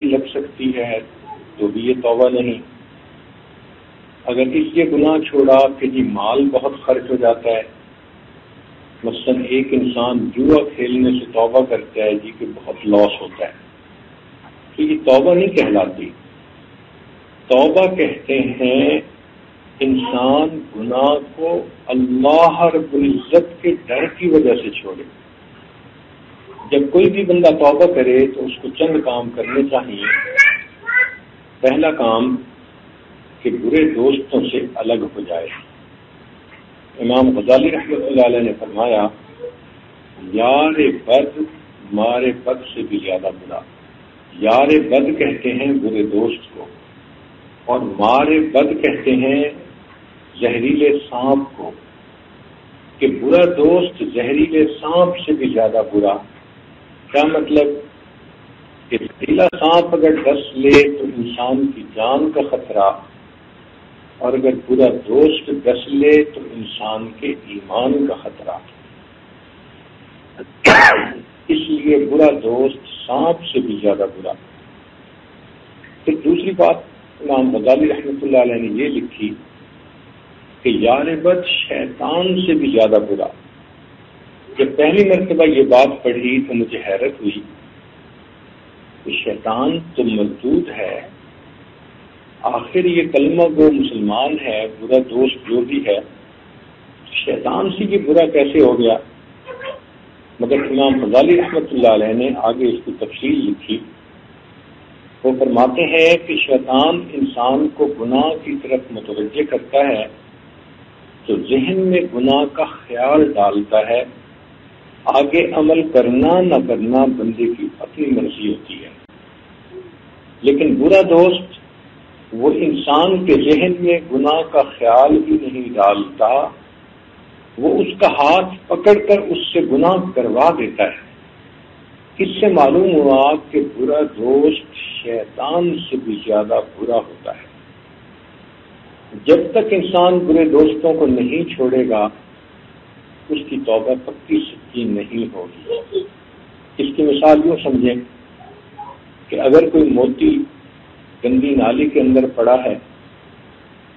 لگ سکتی ہے تو بھی یہ توبہ نہیں. اگر اس لیے گناہ چھوڑا کہ جی مال بہت خرچ ہو جاتا ہے، مثلا ایک انسان جوا کھیلنے سے توبہ کرتا ہے جی کہ بہت لاس ہوتا ہے، تو یہ توبہ نہیں کہلاتی. توبہ کہتے ہیں انسان گناہ کو اللہ رب العزت کے ڈر کی وجہ سے چھوڑے. جب کوئی بھی بندہ توبہ کرے تو اس کو چند کام کرنے چاہیے. پہلا کام کہ برے دوستوں سے الگ ہو جائے. امام غزالی رحمۃ اللہ علیہ نے فرمایا یار بد مارے بد سے بھی زیادہ برا. یار بد کہتے ہیں برے دوست کو، اور مارے بد کہتے ہیں زہریلے سانپ کو، کہ برا دوست زہریلے سانپ سے بھی زیادہ برا. کیا مطلب کہ زہریلا سانپ اگر ڈس لے تو انسان کی جان کا خطرہ، اور اگر برا دوست ڈس لے تو انسان کے ایمان کا خطرہ. اس لیے برا دوست سانپ سے بھی زیادہ برا. پھر دوسری بات امام غزالی رحمۃ اللہ علیہ نے یہ لکھی کہ یار بد شیطان سے بھی زیادہ برا. جب پہلی مرتبہ یہ بات پڑھی تو مجھے حیرت ہوئی کہ شیطان تو مردود ہے، آخر یہ کلمہ گو مسلمان ہے، برا دوست جو بھی ہے، شیطان سے یہ برا کیسے ہو گیا؟ مگر امام غزالی رحمۃ اللہ علیہ نے آگے اس کی تفصیل لکھی. وہ فرماتے ہیں کہ شیطان انسان کو گناہ کی طرف متوجہ کرتا ہے تو ذہن میں گناہ کا خیال ڈالتا ہے. آگے عمل کرنا نہ کرنا بندے کی اپنی مرضی ہوتی ہے، لیکن برا دوست وہ انسان کے ذہن میں گناہ کا خیال ہی نہیں ڈالتا، وہ اس کا ہاتھ پکڑ کر اس سے گناہ کروا دیتا ہے. اس سے معلوم ہوا کہ برا دوست شیطان سے بھی زیادہ برا ہوتا ہے. جب تک انسان برے دوستوں کو نہیں چھوڑے گا اس کی توبہ پکی سچی نہیں ہوگی. اس کی مثال یوں سمجھیں کہ اگر کوئی موتی گندی نالی کے اندر پڑا ہے،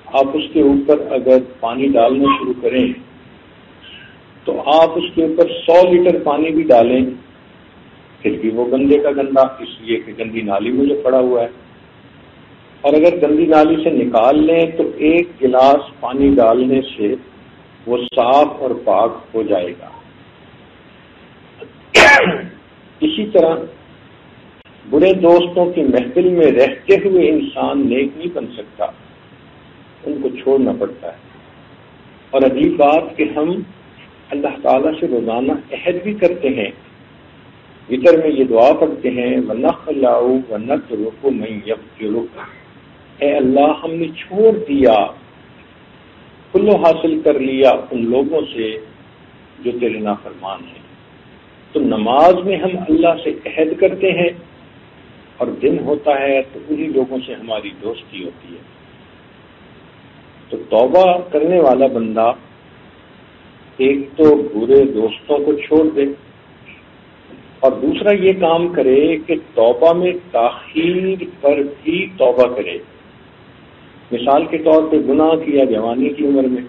آپ اس کے اوپر اگر پانی ڈالنا شروع کریں تو آپ اس کے اوپر 100 لیٹر پانی بھی ڈالیں پھر بھی وہ گندے کا گندا، اس لیے کہ گندی نالی میں جو پڑا ہوا ہے. اور اگر گندی نالی سے نکال لیں تو 1 گلاس پانی ڈالنے سے وہ صاف اور پاک ہو جائے گا. اسی طرح برے دوستوں کی محفل میں رہتے ہوئے انسان نیک نہیں بن سکتا، ان کو چھوڑنا پڑتا ہے. اور عجیب بات کہ ہم اللہ تعالیٰ سے روزانہ عہد بھی کرتے ہیں، وتر میں یہ دعا پڑھتے ہیں وَنَخْلَعُ وَنَتْرُكُ مَن يَفْجُرُكَ، اے اللہ ہم نے چھوڑ دیا، کلو حاصل کر لیا ان لوگوں سے جو تیرے نافرمان ہیں. تو نماز میں ہم اللہ سے عہد کرتے ہیں اور دن ہوتا ہے تو انہی لوگوں سے ہماری دوستی ہوتی ہے. تو توبہ کرنے والا بندہ ایک تو برے دوستوں کو چھوڑ دے، اور دوسرا یہ کام کرے کہ توبہ میں تاخیر پر بھی توبہ کرے. مثال کے طور پہ گناہ کیا جوانی کی عمر میں،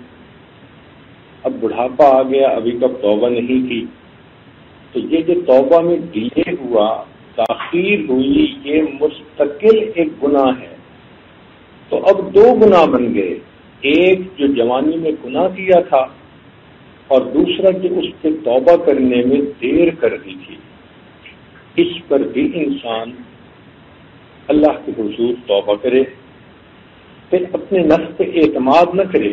اب بڑھاپا آ گیا، ابھی تک توبہ نہیں کی، تو یہ جو توبہ میں ڈیلے ہوا، تاخیر ہوئی، یہ مستقل ایک گناہ ہے. تو اب 2 گناہ بن گئے، ایک جو جوانی میں گناہ کیا تھا اور دوسرا جو اس پہ توبہ کرنے میں دیر کر دی تھی. اس پر بھی انسان اللہ کے حضور توبہ کرے، پھر اپنے نفس پہ اعتماد نہ کرے.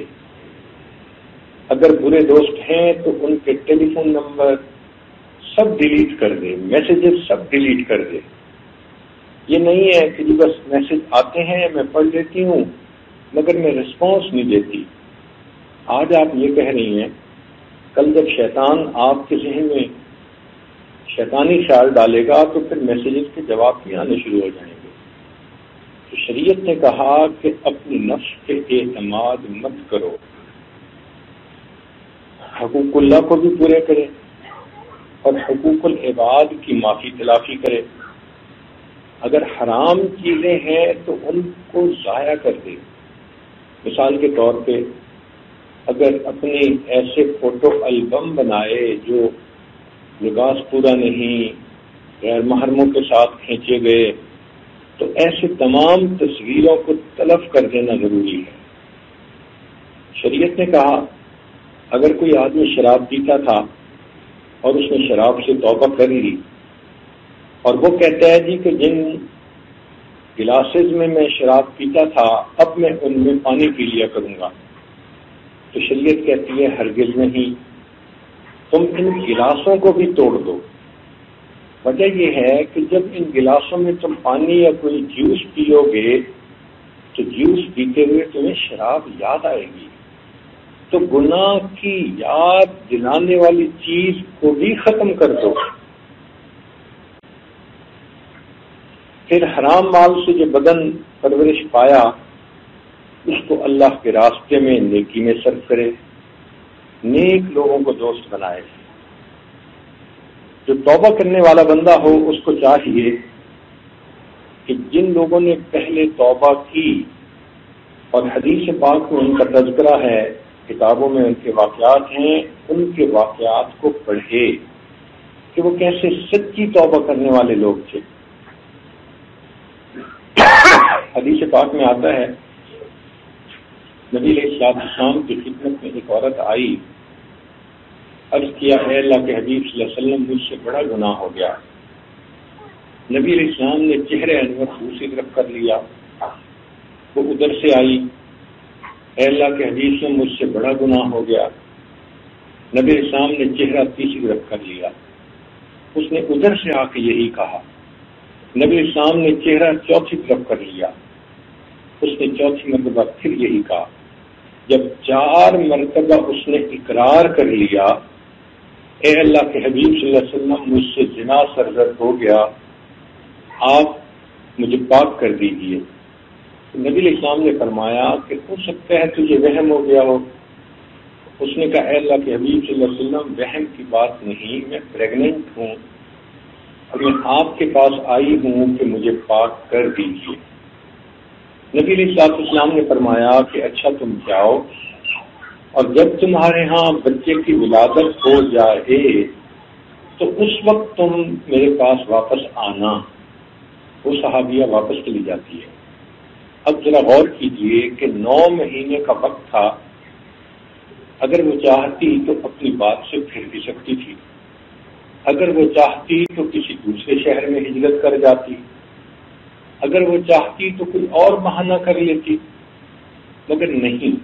اگر برے دوست ہیں تو ان کے ٹیلی فون نمبر سب ڈیلیٹ کر دے، میسیجز سب ڈیلیٹ کر دے. یہ نہیں ہے کہ بس میسج آتے ہیں میں پڑھ لیتی ہوں مگر میں رسپانس نہیں دیتی. آج آپ یہ کہہ رہی ہیں، کل جب شیطان آپ کے ذہن میں شیطانی خیال ڈالے گا تو پھر میسیجز کے جواب بھی آنے شروع ہو جائیں گے. تو شریعت نے کہا کہ اپنی نفس پہ اعتماد مت کرو، حقوق اللہ کو بھی پورے کرے اور حقوق العباد کی معافی تلافی کرے. اگر حرام چیزیں ہیں تو ان کو ضائع کر دے. مثال کے طور پہ اگر اپنے ایسے فوٹو البم بنائے جو لباس پورا نہیں، غیر محرموں کے ساتھ کھینچے گئے، تو ایسے تمام تصویروں کو تلف کر دینا ضروری ہے. شریعت نے کہا اگر کوئی آدمی شراب پیتا تھا اور اس نے شراب سے توبہ کر لی اور وہ کہتا ہے جی کہ جن گلاسز میں شراب پیتا تھا اب میں ان میں پانی پی لیا کروں گا، تو شریعت کہتی ہے ہرگز نہیں، تم ان گلاسوں کو بھی توڑ دو. وجہ یہ ہے کہ جب ان گلاسوں میں تم پانی یا کوئی جوس پیو گے تو جوس پیتے ہوئے تمہیں شراب یاد آئے گی، تو گناہ کی یاد دلانے والی چیز کو بھی ختم کر دو. پھر حرام مال سے جو بدن پرورش پایا اس کو اللہ کے راستے میں نیکی میں صرف کرے، نیک لوگوں کو دوست بنائے. جو توبہ کرنے والا بندہ ہو اس کو چاہیے کہ جن لوگوں نے پہلے توبہ کی اور حدیث پاک میں ان کا تذکرہ ہے، کتابوں میں ان کے واقعات ہیں، ان کے واقعات کو پڑھے کہ وہ کیسے سچی توبہ کرنے والے لوگ تھے. حدیث پاک میں آتا ہے نبی علیہ السلام کی خدمت میں ایک عورت آئی، عرض کیا اے اللہ کے حبیب صلی اللہ علیہ وسلم مجھ سے بڑا گناہ ہو گیا. نبی علیہ السلام نے چہرے انور دوسری طرف کر لیا. وہ ادھر سے آئی، اے اللہ کے حبیب سے مجھ سے بڑا گناہ ہو گیا. نبی علیہ السلام نے چہرہ تیسری طرف کر لیا. اس نے ادھر سے آ کے یہی کہا. نبی علیہ السلام نے چہرہ چوتھی طرف کر لیا. اس نے چوتھی مرتبہ پھر یہی کہا. جب 4 مرتبہ اس نے اقرار کر لیا اے اللہ کے حبیب صلی اللہ علیہ وسلم مجھ سے زنا سرزد ہو گیا، آپ مجھے پاک کر دیجیے. نبی علیہ السلام نے فرمایا کہ ہو سکتا ہے تجھے وہم ہو گیا ہو. اس نے کہا اے اللہ کے حبیب صلی اللہ علیہ وسلم وہم کی بات نہیں، میں پریگننٹ ہوں اور میں آپ کے پاس آئی ہوں کہ مجھے پاک کر دیجیے. نبی علیہ السلام نے فرمایا کہ اچھا تم جاؤ اور جب تمہارے ہاں بچے کی ولادت ہو جائے تو اس وقت تم میرے پاس واپس آنا. وہ صحابیہ واپس چلی جاتی ہے. اب ذرا غور کیجئے کہ 9 مہینے کا وقت تھا. اگر وہ چاہتی تو اپنی بات سے پھر بھی سکتی تھی، اگر وہ چاہتی تو کسی دوسرے شہر میں ہجرت کر جاتی، اگر وہ چاہتی تو کوئی اور بہانہ کر لیتی، مگر نہیں.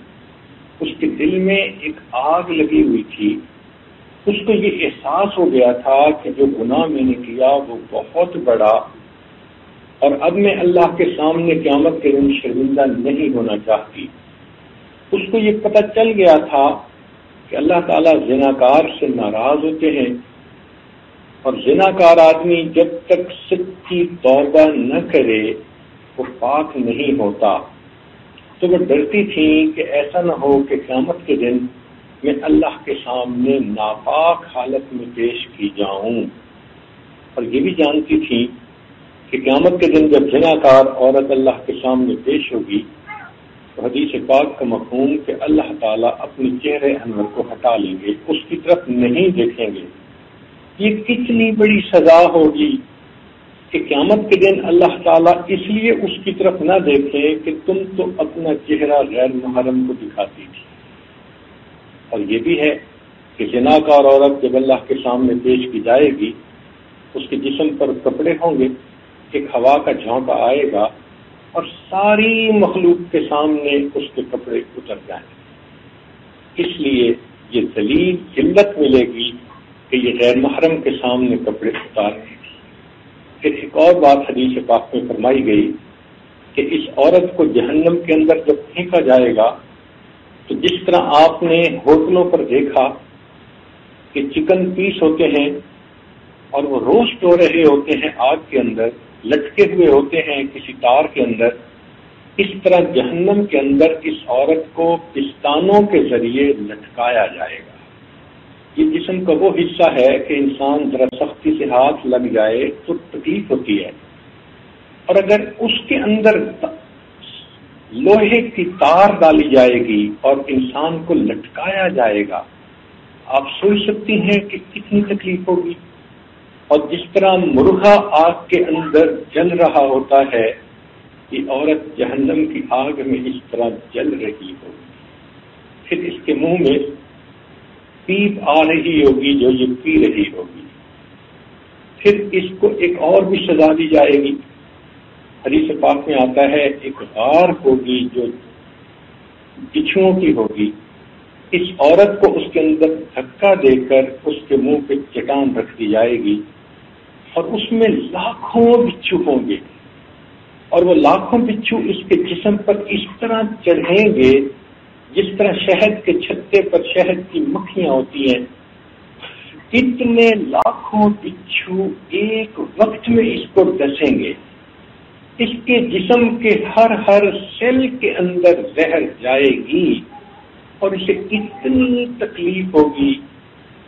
اس کے دل میں ایک آگ لگی ہوئی تھی. اس کو یہ احساس ہو گیا تھا کہ جو گناہ میں نے کیا وہ بہت بڑا، اور اب میں اللہ کے سامنے قیامت کے دن شرمندہ نہیں ہونا چاہتی. اس کو یہ پتہ چل گیا تھا کہ اللہ تعالیٰ زناکار سے ناراض ہوتے ہیں، اور زناکار آدمی جب تک سچی توبہ نہ کرے وہ پاک نہیں ہوتا. تو وہ ڈرتی تھی کہ ایسا نہ ہو کہ قیامت کے دن میں اللہ کے سامنے ناپاک حالت میں پیش کی جاؤں. اور یہ بھی جانتی تھی کہ قیامت کے دن جب زناکار عورت اللہ کے سامنے پیش ہوگی تو حدیث پاک کا مفہوم کہ اللہ تعالیٰ اپنے چہرے انور کو ہٹا لیں گے، اس کی طرف نہیں دیکھیں گے. یہ کتنی بڑی سزا ہوگی کہ قیامت کے دن اللہ تعالیٰ اس لیے اس کی طرف نہ دیکھے کہ تم تو اپنا چہرہ غیر محرم کو دکھاتی تھی. اور یہ بھی ہے کہ زناکار عورت جب اللہ کے سامنے پیش کی جائے گی اس کے جسم پر کپڑے ہوں گے، ایک ہوا کا جھونکا آئے گا اور ساری مخلوق کے سامنے اس کے کپڑے اتر جائیں گے. اس لیے یہ ذلیل ذلت ملے گی کہ یہ غیر محرم کے سامنے کپڑے اتارے. پھر ایک اور بات حدیث پاک میں فرمائی گئی کہ اس عورت کو جہنم کے اندر جب پھینکا جائے گا تو جس طرح آپ نے ہوٹلوں پر دیکھا کہ چکن پیس ہوتے ہیں اور وہ روسٹ ہو رہے ہوتے ہیں آگ کے اندر، لٹکے ہوئے ہوتے ہیں کسی تار کے اندر، اس طرح جہنم کے اندر اس عورت کو پستانوں کے ذریعے لٹکایا جائے گا. یہ جسم کا وہ حصہ ہے کہ انسان ذرا سختی سے ہاتھ لگ جائے تو تکلیف ہوتی ہے، اور اگر اس کے اندر لوہے کی تار ڈالی جائے گی اور انسان کو لٹکایا جائے گا، آپ سوچ سکتی ہیں کہ کتنی تکلیف ہوگی۔ اور جس طرح مرغا آگ کے اندر جل رہا ہوتا ہے، یہ عورت جہنم کی آگ میں اس طرح جل رہی ہوگی، پھر اس کے منہ میں پیپ آ رہی ہوگی جو یہ پی رہی ہوگی، پھر اس کو ایک اور بھی سزا دی جائے گی۔ حدیث پاک میں آتا ہے ایک غار ہوگی جو بچھوؤں کی ہوگی، اس عورت کو اس کے اندر دھکا دے کر اس کے منہ پہ چٹان رکھ دی جائے گی، اور اس میں لاکھوں بچھو ہوں گے، اور وہ لاکھوں بچھو اس کے جسم پر اس طرح چڑھیں گے جس طرح شہد کے چھتے پر شہد کی مکھیاں ہوتی ہیں۔ اتنے لاکھوں بچھو ایک وقت میں اس کو ڈسیں گے، اس کے جسم کے ہر سیل کے اندر زہر جائے گی، اور اسے اتنی تکلیف ہوگی۔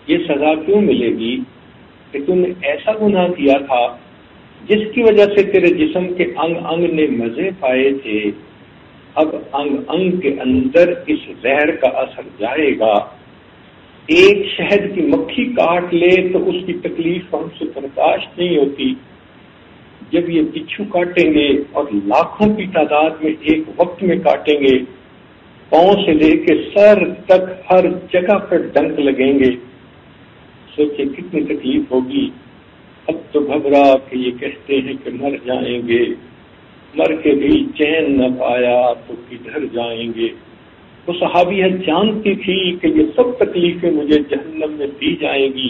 یہ سزا کیوں ملے گی؟ کہ تم نے ایسا گناہ کیا تھا جس کی وجہ سے تیرے جسم کے انگ انگ نے مزے پائے تھے، اب انگ انگ کے اندر اس زہر کا اثر جائے گا۔ ایک شہد کی مکھی کاٹ لے تو اس کی تکلیف ہم سے برداشت نہیں ہوتی، جب یہ بچھو کاٹیں گے اور لاکھوں کی تعداد میں ایک وقت میں کاٹیں گے، پاؤں سے لے کے سر تک ہر جگہ پر ڈنک لگیں گے، سوچے کتنی تکلیف ہوگی۔ اب تو گھبرا کہ یہ کہتے ہیں کہ مر جائیں گے، مر کے بھی چین نہ پایا تو کدھر جائیں گے۔ وہ صحابیہ جانتی تھی کہ یہ سب تکلیفیں مجھے جہنم میں دی جائیں گی،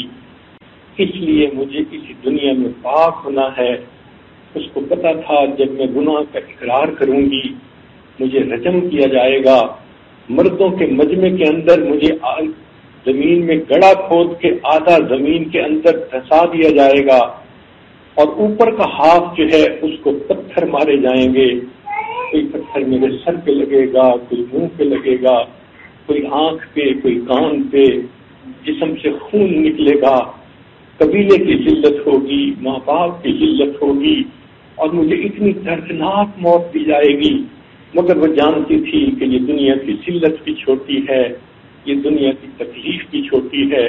اس لیے مجھے اسی دنیا میں پاک ہونا ہے۔ اس کو پتا تھا جب میں گناہ کا اقرار کروں گی مجھے رجم کیا جائے گا، مردوں کے مجمع کے اندر مجھے زمین میں گڑھا کھود کے آدھا زمین کے اندر دھسا دیا جائے گا، اور اوپر کا ہاتھ جو ہے اس کو پتھر مارے جائیں گے، کوئی پتھر میرے سر پہ لگے گا، کوئی منہ پہ لگے گا، کوئی آنکھ پہ، کوئی کان پہ، جسم سے خون نکلے گا، قبیلے کی ذلت ہوگی، ماں باپ کی ذلت ہوگی، اور مجھے اتنی دردناک موت دی جائے گی۔ مگر وہ جانتی تھی کہ یہ دنیا کی ذلت بھی چھوٹی ہے، یہ دنیا کی تکلیف بھی چھوٹی ہے۔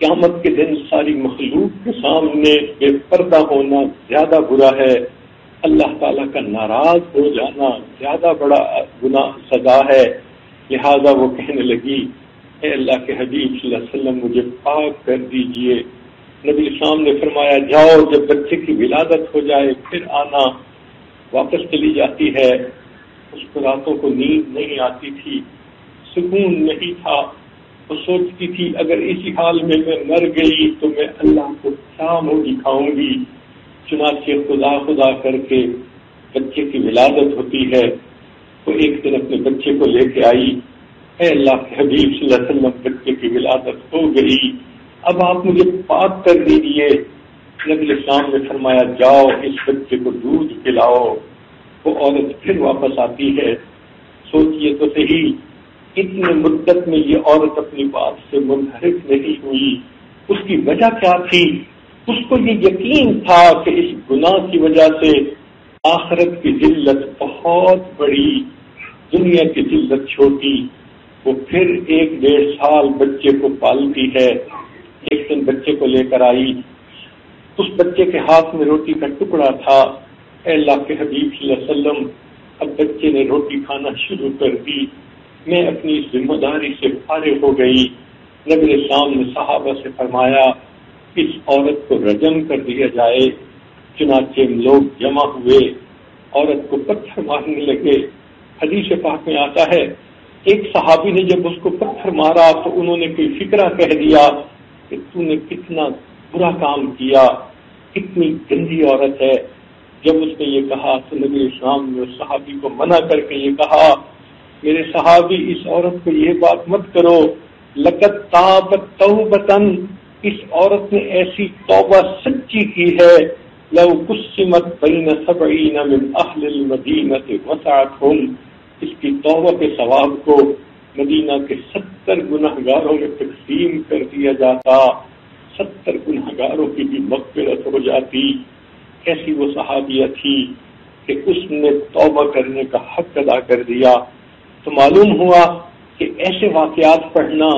قیامت کے دن ساری مخلوق کے سامنے بے پردہ ہونا زیادہ برا ہے، اللہ تعالیٰ کا ناراض ہو جانا زیادہ بڑا گناہ سزا ہے۔ لہذا وہ کہنے لگی، اے اللہ کے حبیب صلی اللہ علیہ وسلم مجھے پاک کر دیجئے۔ نبی اسلام نے فرمایا جاؤ، جب بچے کی ولادت ہو جائے پھر آنا۔ واپس چلی جاتی ہے۔ اس کو راتوں کو نیند نہیں آتی تھی، سکون نہیں تھا۔ وہ سوچتی تھی اگر اسی حال میں مر گئی تو میں اللہ کو کیا منہ دکھاؤں گی۔ چنانچہ خدا خدا کر کے بچے کی ولادت ہوتی ہے۔ وہ ایک دن اپنے بچے کو لے کے آئی، اے اللہ کے حبیب صلی اللہ علیہ وسلم بچے کی ولادت ہو گئی، اب آپ مجھے پاک کر دیجیے۔ نبی اسلام نے فرمایا جاؤ اس بچے کو دودھ پلاؤ۔ وہ عورت پھر واپس آتی ہے۔ سوچئے تو صحیح، اتنے مدت میں یہ عورت اپنی بات سے منحرف نہیں ہوئی، اس کی وجہ کیا تھی؟ اس کو یہ یقین تھا کہ اس گناہ کی وجہ سے آخرت کی ذلت بہت بڑی، دنیا کی ذلت چھوٹی۔ وہ پھر 1-1.5 سال بچے کو پالتی ہے۔ ایک دن بچے کو لے کر آئی، اس بچے کے ہاتھ میں روٹی کا ٹکڑا تھا۔ اے اللہ کے حبیب صلی اللہ علیہ وسلم، اب بچے نے روٹی کھانا شروع کر دی، میں اپنی ذمہ داری سے فارغ ہو گئی۔ نبی اسلام نے صحابہ سے فرمایا اس عورت کو رجم کر دیا جائے۔ چنانچہ لوگ جمع ہوئے، عورت کو پتھر مارنے لگے۔ حدیث پاک میں آتا ہے ایک صحابی نے جب اس کو پتھر مارا تو انہوں نے کوئی فکرہ کہہ دیا کہ تو نے کتنا برا کام کیا، کتنی گندی عورت ہے۔ جب اس نے یہ کہا تو نبی اسلام نے اس صحابی کو منع کر کے یہ کہا، میرے صحابی اس عورت کو یہ بات مت کرو، لقد تابت توبتن، اس عورت نے ایسی توبہ سچی کی ہے، لو قسمت بین 70 من اہل المدینہ وسعتهم، اس کی توبہ کے ثواب کو مدینہ کے 70 گنہگاروں میں تقسیم کر دیا جاتا، 70 گنہگاروں کی بھی مغفرت ہو جاتی۔ کیسی وہ صحابیہ تھی، کہ اس نے توبہ کرنے کا حق ادا کر دیا. تو معلوم ہوا کہ ایسے واقعات پڑھنا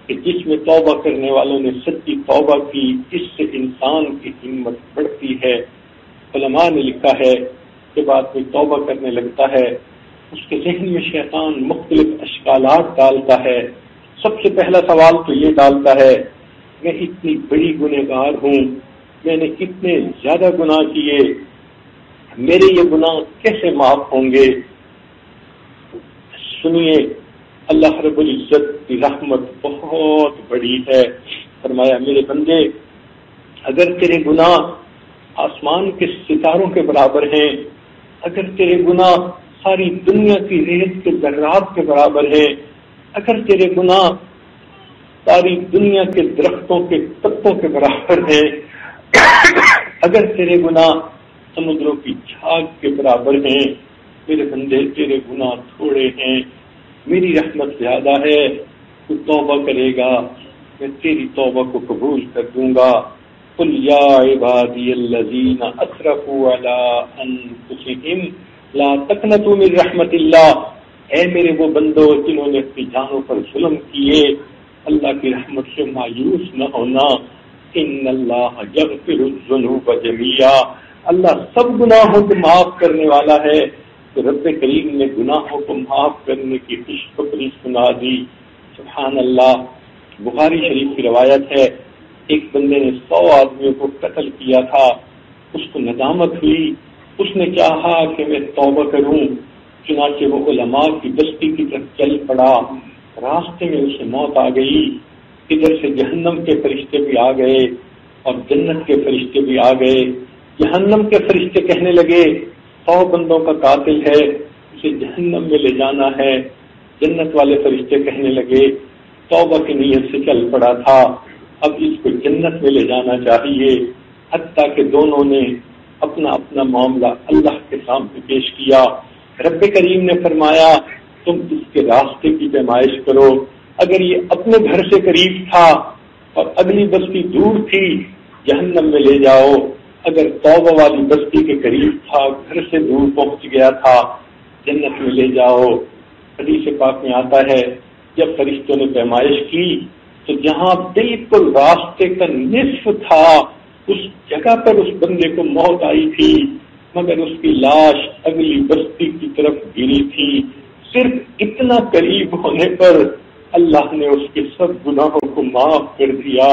کہ جس میں توبہ کرنے والوں نے سچی توبہ کی، اس سے انسان کی ہمت بڑھتی ہے. علماء نے لکھا ہے کہ بعد میں توبہ کرنے لگتا ہے، اس کے ذہن میں شیطان مختلف اشکالات ڈالتا ہے. سب سے پہلا سوال تو یہ ڈالتا ہے، میں اتنی بڑی گنہگار ہوں، میں نے اتنے زیادہ گناہ کیے، میرے یہ گناہ کیسے معاف ہوں گے؟ سنیے، اللہ رب العزت کی رحمت بہت بڑی ہے. فرمایا میرے بندے، اگر تیرے گناہ آسمان کے ستاروں کے برابر ہیں، اگر تیرے گناہ ساری دنیا کی ریت کے ذرات کے برابر ہیں، اگر تیرے گناہ ساری دنیا کے درختوں کے پتوں کے برابر ہیں، اگر تیرے گناہ سمندروں کی جھاگ کے برابر ہیں، میرے بندے تیرے گناہ تھوڑے ہیں، میری رحمت زیادہ ہے. تو توبہ کرے گا، میں تیری توبہ کو قبول کر دوں گا. قل یا عبادی الذین اسرفوا علی انفسہم لا تقنطوا من رحمت اللہ. اے میرے وہ بندو جنہوں نے اپنی جانوں پر ظلم کیے، اللہ کی رحمت سے مایوس نہ ہونا. ان اللہ یغفر الذنوب جميعا، اللہ سب گناہوں کو معاف کرنے والا ہے. تو رب کریم نے گناہوں کو معاف کرنے کی خوشخبری سنا دی. سبحان اللہ. بخاری شریف کی روایت ہے، ایک بندے نے 100 آدمیوں کو قتل کیا تھا، اس کو ندامت ہوئی، اس نے چاہا کہ میں توبہ کروں، چنانچہ وہ علماء کی بستی کی طرف چل پڑا. راستے میں اسے موت آ گئی. ادھر سے جہنم کے فرشتے بھی آ گئے اور جنت کے فرشتے بھی آ گئے. جہنم کے فرشتے کہنے لگے 100 بندوں کا قاتل ہے، اسے جہنم میں لے جانا ہے. جنت والے فرشتے کہنے لگے توبہ کی نیت سے چل پڑا تھا، اب اس کو جنت میں لے جانا چاہیے. حتیٰ کہ دونوں نے اپنا اپنا معاملہ اللہ کے سامنے پیش کیا. رب کریم نے فرمایا تم اس کے راستے کی پیمائش کرو. اگر یہ اپنے گھر سے قریب تھا اور اگلی بستی دور تھی، جہنم میں لے جاؤ. اگر توبہ والی بستی کے قریب تھا، گھر سے دور پہنچ گیا تھا، جنت میں لے جاؤ. حدیث پاک میں آتا ہے جب فرشتوں نے پیمائش کی تو جہاں بالکل راستے کا نصف تھا اس جگہ پر اس بندے کو موت آئی تھی، مگر اس کی لاش اگلی بستی کی طرف گری تھی. صرف اتنا قریب ہونے پر اللہ نے اس کے سب گناہوں کو معاف کر دیا.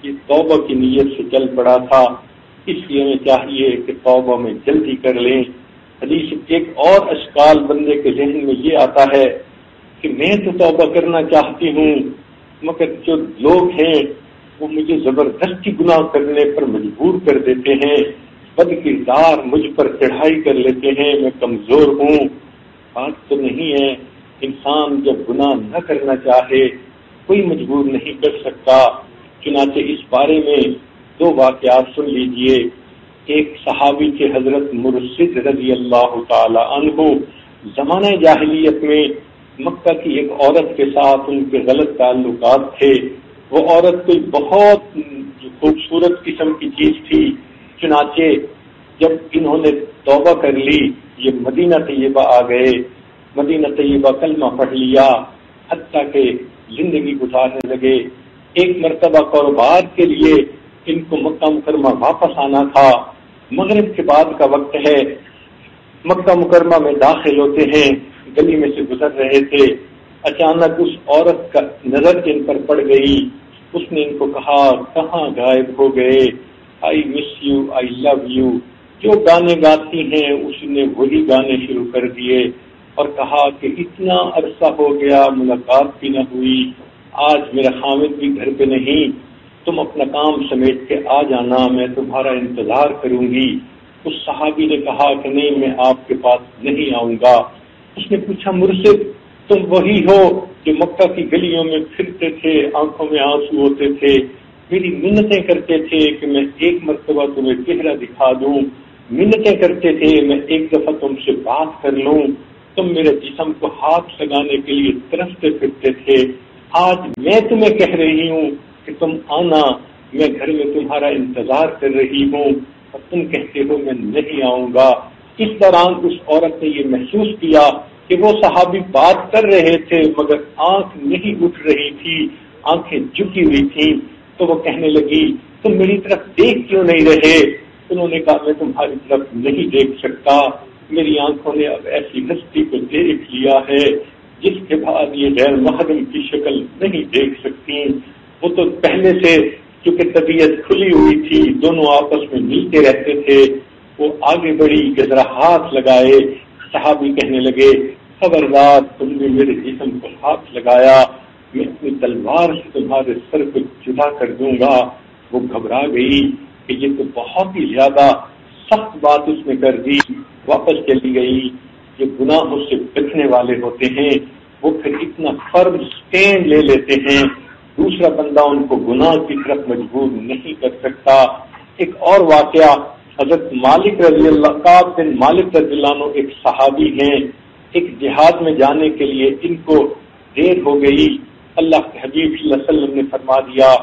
یہ توبہ کی نیت سے چل پڑا تھا. اس لیے ہمیں چاہیے کہ توبہ میں جلدی کر لیں. حدیث ایک اور اشکال بندے کے ذہن میں یہ آتا ہے کہ میں تو توبہ کرنا چاہتی ہوں، مگر جو لوگ ہیں وہ مجھے زبردستی گناہ کرنے پر مجبور کر دیتے ہیں، بد کردار مجھ پر چڑھائی کر لیتے ہیں، میں کمزور ہوں. بات تو نہیں ہے. انسان جب گناہ نہ کرنا چاہے کوئی مجبور نہیں کر سکتا. چنانچہ اس بارے میں 2 واقعات سن لیجئے. ایک صحابی کے حضرت مرشد رضی اللہ تعالی عنہ، زمانہ جاہلیت میں مکہ کی ایک عورت کے ساتھ ان کے غلط تعلقات تھے. وہ عورت کوئی بہت خوبصورت قسم کی چیز تھی. چنانچہ جب انہوں نے توبہ کر لی، یہ مدینہ طیبہ آ گئے، مدینہ طیبہ کلمہ پڑھ لیا، حتیٰ کہ زندگی گزارنے لگے. ایک مرتبہ کاروبار کے لیے ان کو مکہ مکرمہ واپس آنا تھا. مغرب کے بعد کا وقت ہے، مکہ مکرمہ میں داخل ہوتے ہیں، گلی میں سے گزر رہے تھے. اچانک اس عورت کا نظر ان پر پڑ گئی. اس نے ان کو کہا کہاں غائب ہو گئے، آئی miss you, I love you. جو گانے گاتی ہیں اس نے وہی گانے شروع کر دیے اور کہا کہ اتنا عرصہ ہو گیا ملاقات بھی نہ ہوئی، آج میرا خامد بھی گھر پہ نہیں، تم اپنا کام سمیٹ کے آ جانا، میں تمہارا انتظار کروں گی. اس صحابی نے کہا کہ نہیں، میں آپ کے پاس نہیں آؤں گا. اس نے پوچھا مرشد تم وہی ہو جو مکہ کی گلیوں میں پھرتے تھے، آنکھوں میں آنسو ہوتے تھے، میری منتیں کرتے تھے کہ میں ایک مرتبہ تمہیں چہرہ دکھا دوں، منتیں کرتے تھے میں ایک دفعہ تم سے بات کر لوں، تم میرے جسم کو ہاتھ لگانے کے لیے ترستے پھرتے تھے. آج میں تمہیں کہہ رہی ہوں کہ تم آنا، میں گھر میں تمہارا انتظار کر رہی ہوں اور تم کہتے ہو میں نہیں آؤں گا. اس دوران اس عورت نے یہ محسوس کیا کہ وہ صحابی بات کر رہے تھے مگر آنکھ نہیں اٹھ رہی تھی، آنکھیں جھکی ہوئی تھیں. تو وہ کہنے لگی تم میری طرف دیکھ کیوں نہیں رہے؟ انہوں نے کہا میں تمہاری طرف نہیں دیکھ سکتا، میری آنکھوں نے اب ایسی ہستی کو دیکھ لیا ہے جس کے بعد یہ غیر محرم کی شکل نہیں دیکھ سکتی. وہ تو پہلے سے چونکہ طبیعت کھلی ہوئی تھی، دونوں آپس میں ملتے رہتے تھے. وہ آگے بڑھی کہ ذرا ہاتھ لگائے. صحابی کہنے لگے خبردار تم نے میرے جسم کو ہاتھ لگایا، میں اپنی تلوار سے تمہارے سر کو جدا کر دوں گا. وہ گھبرا گئی کہ یہ تو بہت ہی زیادہ سخت بات اس نے کر دی. واپس چلی گئی. جو گناہوں سے بچنے والے ہوتے ہیں وہ پھر اتنا فرم سٹینڈ لے لیتے ہیں، دوسرا بندہ ان کو گناہ کی طرف مجبور نہیں کر سکتا. ایک اور واقعہ، حضرت مالک رضی اللہ کعب بن مالک رضی اللہ عنہ ایک صحابی ہیں. ایک جہاد میں جانے کے لیے ان کو دیر ہو گئی. اللہ کے حبیب صلی اللہ علیہ وسلم نے فرما دیا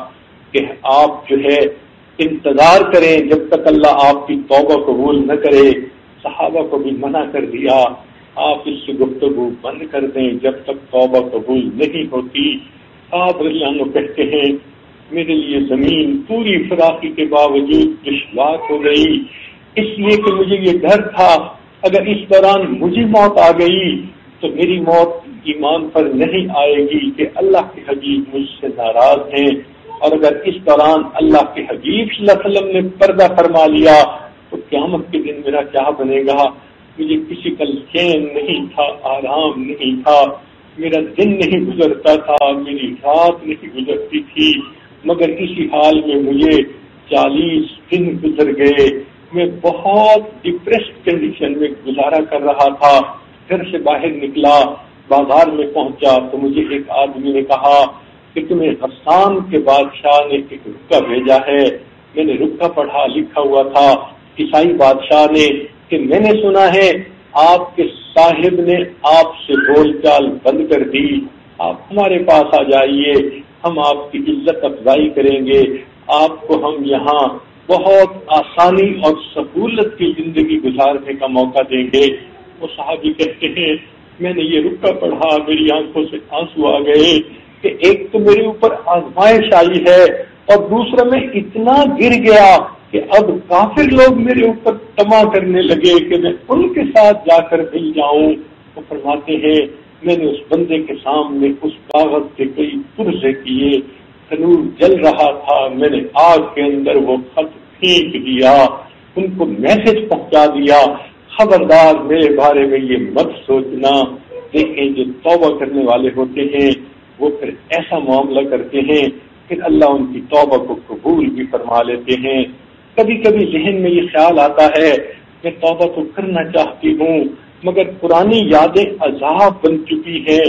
کہ آپ جو ہے انتظار کریں جب تک اللہ آپ کی توبہ قبول نہ کرے. صحابہ کو بھی منع کر دیا آپ اس سے گفتگو بند کر دیں جب تک توبہ قبول نہیں ہوتی. آپ رضی اللہ عنہ کہتے ہیں میرے لیے زمین پوری فراخی کے باوجود دشوار ہو گئی، اس لیے کہ مجھے یہ ڈر تھا اگر اس دوران مجھے موت آ گئی تو میری موت ایمان پر نہیں آئے گی کہ اللہ کے حبیب مجھ سے ناراض ہیں، اور اگر اس دوران اللہ کے حبیب صلی اللہ علیہ وسلم نے پردہ فرما لیا تو قیامت کے دن میرا کیا بنے گا. مجھے کسی کا چین نہیں تھا، آرام نہیں تھا، میرا دن نہیں گزرتا تھا، میری رات نہیں گزرتی تھی، مگر اسی حال میں مجھے 40 دن گزر گئے. میں بہت ڈپریسڈ کنڈیشن میں گزارا کر رہا تھا. گھر سے باہر نکلا، بازار میں پہنچا تو مجھے ایک آدمی نے کہا کہ تمہیں غسان کے بادشاہ نے ایک رکا بھیجا ہے. میں نے رکا پڑھا، لکھا ہوا تھا عیسائی بادشاہ نے کہ میں نے سنا ہے آپ کے صاحب نے آپ سے بول چال بند کر دی، آپ ہمارے پاس آ جائیے، ہم آپ کی عزت افزائی کریں گے، آپ کو ہم یہاں بہت آسانی اور سہولت کی زندگی گزارنے کا موقع دیں گے. وہ صحابی کہتے ہیں میں نے یہ رکا پڑھا، میری آنکھوں سے آنسو آ گئے کہ ایک تو میرے اوپر آزمائش آئی ہے اور دوسرا میں اتنا گر گیا کہ اب کافر لوگ میرے اوپر طمع کرنے لگے کہ میں ان کے ساتھ جا کر مل جاؤں. وہ فرماتے ہیں میں نے اس بندے کے سامنے اس کاغذ کے کئی پرزے کیے، تنور جل رہا تھا، میں نے آگ کے اندر وہ خط پھینک دیا، ان کو میسج پہنچا دیا خبردار میرے بارے میں یہ مت سوچنا. دیکھیں جو توبہ کرنے والے ہوتے ہیں وہ پھر ایسا معاملہ کرتے ہیں پھر اللہ ان کی توبہ کو قبول بھی فرما لیتے ہیں. کبھی کبھی ذہن میں یہ خیال آتا ہے میں توبہ تو کرنا چاہتی ہوں مگر پرانی یادیں عذاب بن چکی ہیں،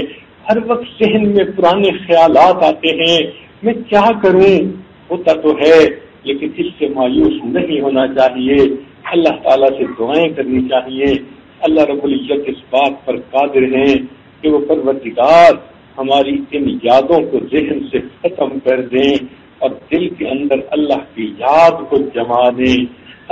ہر وقت ذہن میں پرانے خیالات آتے ہیں، میں کیا کروں. ہوتا تو ہے لیکن اس سے مایوس نہیں ہونا چاہیے، اللہ تعالیٰ سے دعائیں کرنی چاہیے. اللہ رب العزت اس بات پر قادر ہیں کہ وہ پروردگار ہماری ان یادوں کو ذہن سے ختم کر دیں اور دل کے اندر اللہ کی یاد کو جما دیں.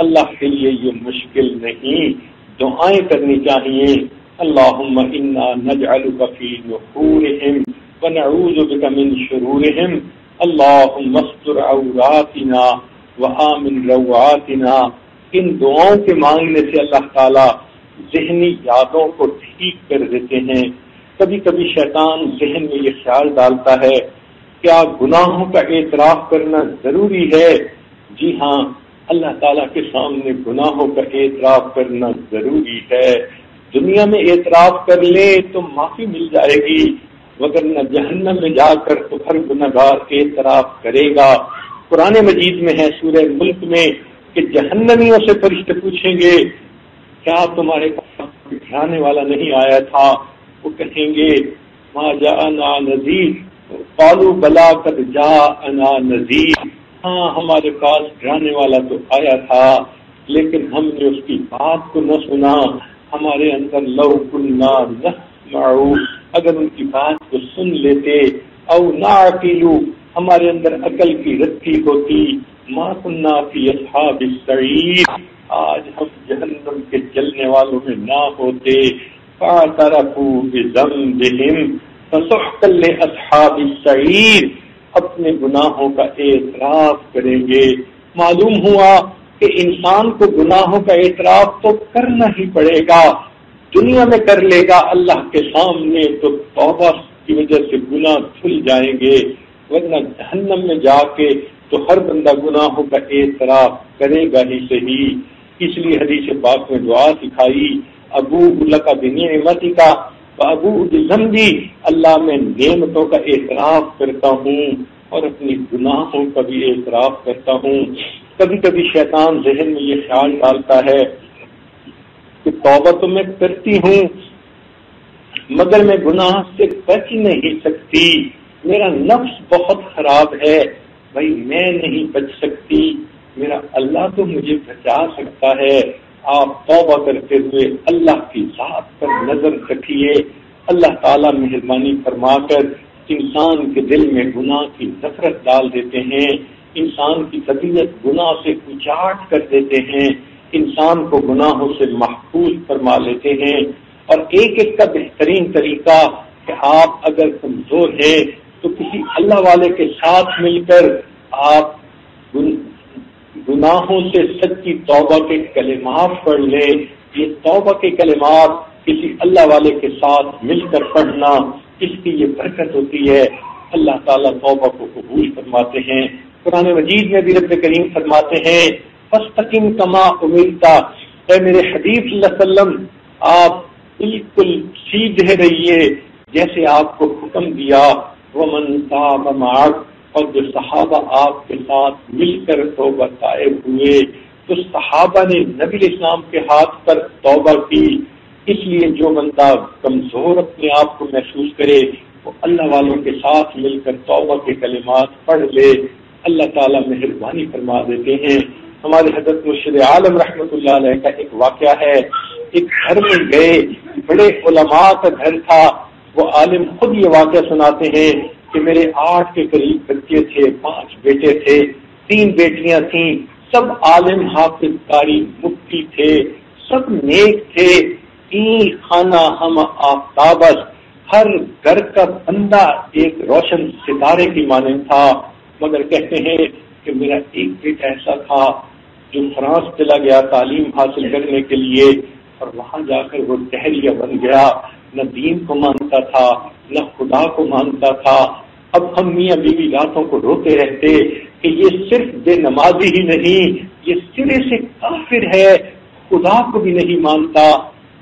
اللہ کے لیے یہ مشکل نہیں، دعائیں کرنی چاہیے. اللہم انا نجعلک فی نحورہم ونعوذ بک من شرورہم، اللہم استر عوراتنا وآمن روعاتنا. ان دعاؤں کے مانگنے سے اللہ تعالیٰ ذہنی یادوں کو ٹھیک کر دیتے ہیں. کبھی کبھی شیطان ذہن میں یہ خیال ڈالتا ہے کیا گناہوں کا اعتراف کرنا ضروری ہے؟ جی ہاں، اللہ تعالیٰ کے سامنے گناہوں کا اعتراف کرنا ضروری ہے. دنیا میں اعتراف کر لے تو معافی مل جائے گی، وگرنہ جہنم میں جا کر تو ہر گنہگار اعتراف کرے گا. قرآن مجید میں ہے سورہ ملک میں کہ جہنمیوں سے فرشتے پوچھیں گے کیا تمہارے پاس ڈرانے والا نہیں آیا تھا؟ وہ کہیں گے ما جاءنا نذیر، قالوا بلا قد جاءنا نذیر، ہاں ہمارے پاس ڈرانے والا تو آیا تھا لیکن ہم نے اس کی بات کو نہ سنا. ہمارے اندر لو کنا نسمع، اگر ان کی بات کو سن لیتے، او نعقل، ہمارے اندر عقل کی رتی ہوتی، ما کنا فی اصحاب السعیر، آج ہم جہنم کے جلنے والوں میں نہ ہوتے. فاعترفوا بذنبہم فسحقا لاصحاب السعیر، اپنے گناہوں کا اعتراف کریں گے. معلوم ہوا کہ انسان کو گناہوں کا اعتراف تو کرنا ہی پڑے گا. دنیا میں کر لے گا اللہ کے سامنے تو توبہ کی وجہ سے گناہ دھل جائیں گے، ورنہ جہنم میں جا کے تو ہر بندہ گناہوں کا اعتراف کرے گا ہی صحیح. اس لیے حدیث پاک میں دعا سکھائی، ابوء لک بنعمتک وابوء بذنبی، اللہ میں نعمتوں کا اعتراف کرتا ہوں اور اپنی گناہوں کا بھی اعتراف کرتا ہوں. کبھی کبھی شیطان ذہن میں یہ خیال ڈالتا ہے کہ توبہ تو میں کرتی ہوں مگر میں گناہ سے بچ نہیں سکتی، میرا نفس بہت خراب ہے، بھائی میں نہیں بچ سکتی، میرا اللہ تو مجھے بچا سکتا ہے. آپ توبہ کرتے ہوئے اللہ کی ذات پر نظر رکھیے. اللہ تعالیٰ مہربانی فرما کر انسان کے دل میں گناہ کی نفرت ڈال دیتے ہیں، انسان کی طبیعت گناہ سے اچاٹ کر دیتے ہیں، انسان کو گناہوں سے محفوظ فرما لیتے ہیں. اور ایک کا بہترین طریقہ کہ آپ اگر کمزور ہیں تو کسی اللہ والے کے ساتھ مل کر آپ گناہوں سے سچی توبہ کے کلمات پڑھ لیں. یہ توبہ کے کلمات کسی اللہ والے کے ساتھ مل کر پڑھنا، اس کی یہ برکت ہوتی ہے. اللہ تعالیٰ توبہ کو قبول فرماتے ہیں. قرآن مجید میں بھی رب کریم فرماتے ہیں فاستقم کما امرت، اے میرے حبیب صلی اللہ علیہ وسلم آپ بالکل سیدھے رہیے جیسے آپ کو حکم دیا. ومن تاب معک، اور جو صحابہ آپ کے ساتھ مل کر توبہ طائب ہوئے تو صحابہ نے نبی اسلام کے ہاتھ پر توبہ کی. اس لیے جو بندہ کمزور اپنے آپ کو محسوس کرے وہ اللہ والوں کے ساتھ مل کر توبہ کے کلمات پڑھ لے، اللہ تعالیٰ مہربانی فرما دیتے ہیں. ہمارے حضرت مرشد عالم رحمۃ اللہ علیہ کا ایک واقعہ ہے. ایک گھر میں گئے، بڑے علماء کا گھر تھا. وہ عالم خود یہ واقعہ سناتے ہیں کہ میرے 8 کے قریب بچے تھے، 5 بیٹے تھے، 3 بیٹیاں تھیں، سب عالم حافظ قاری مفتی تھے، سب نیک تھے. 3 خانہ ہم آفتابس، ہر گھر کا بندہ ایک روشن ستارے کی مانند تھا. مگر کہتے ہیں کہ میرا ایک بیٹا ایسا تھا جو فرانس چلا گیا تعلیم حاصل کرنے کے لیے، اور وہاں جا کر وہ ڈہریہ بن گیا. نہ دین کو مانتا تھا نہ خدا کو مانتا تھا. اب ہم میاں بیوی راتوں کو روتے رہتے کہ یہ صرف بے نمازی ہی نہیں، یہ سرے سے کافر ہے، خدا کو بھی نہیں مانتا.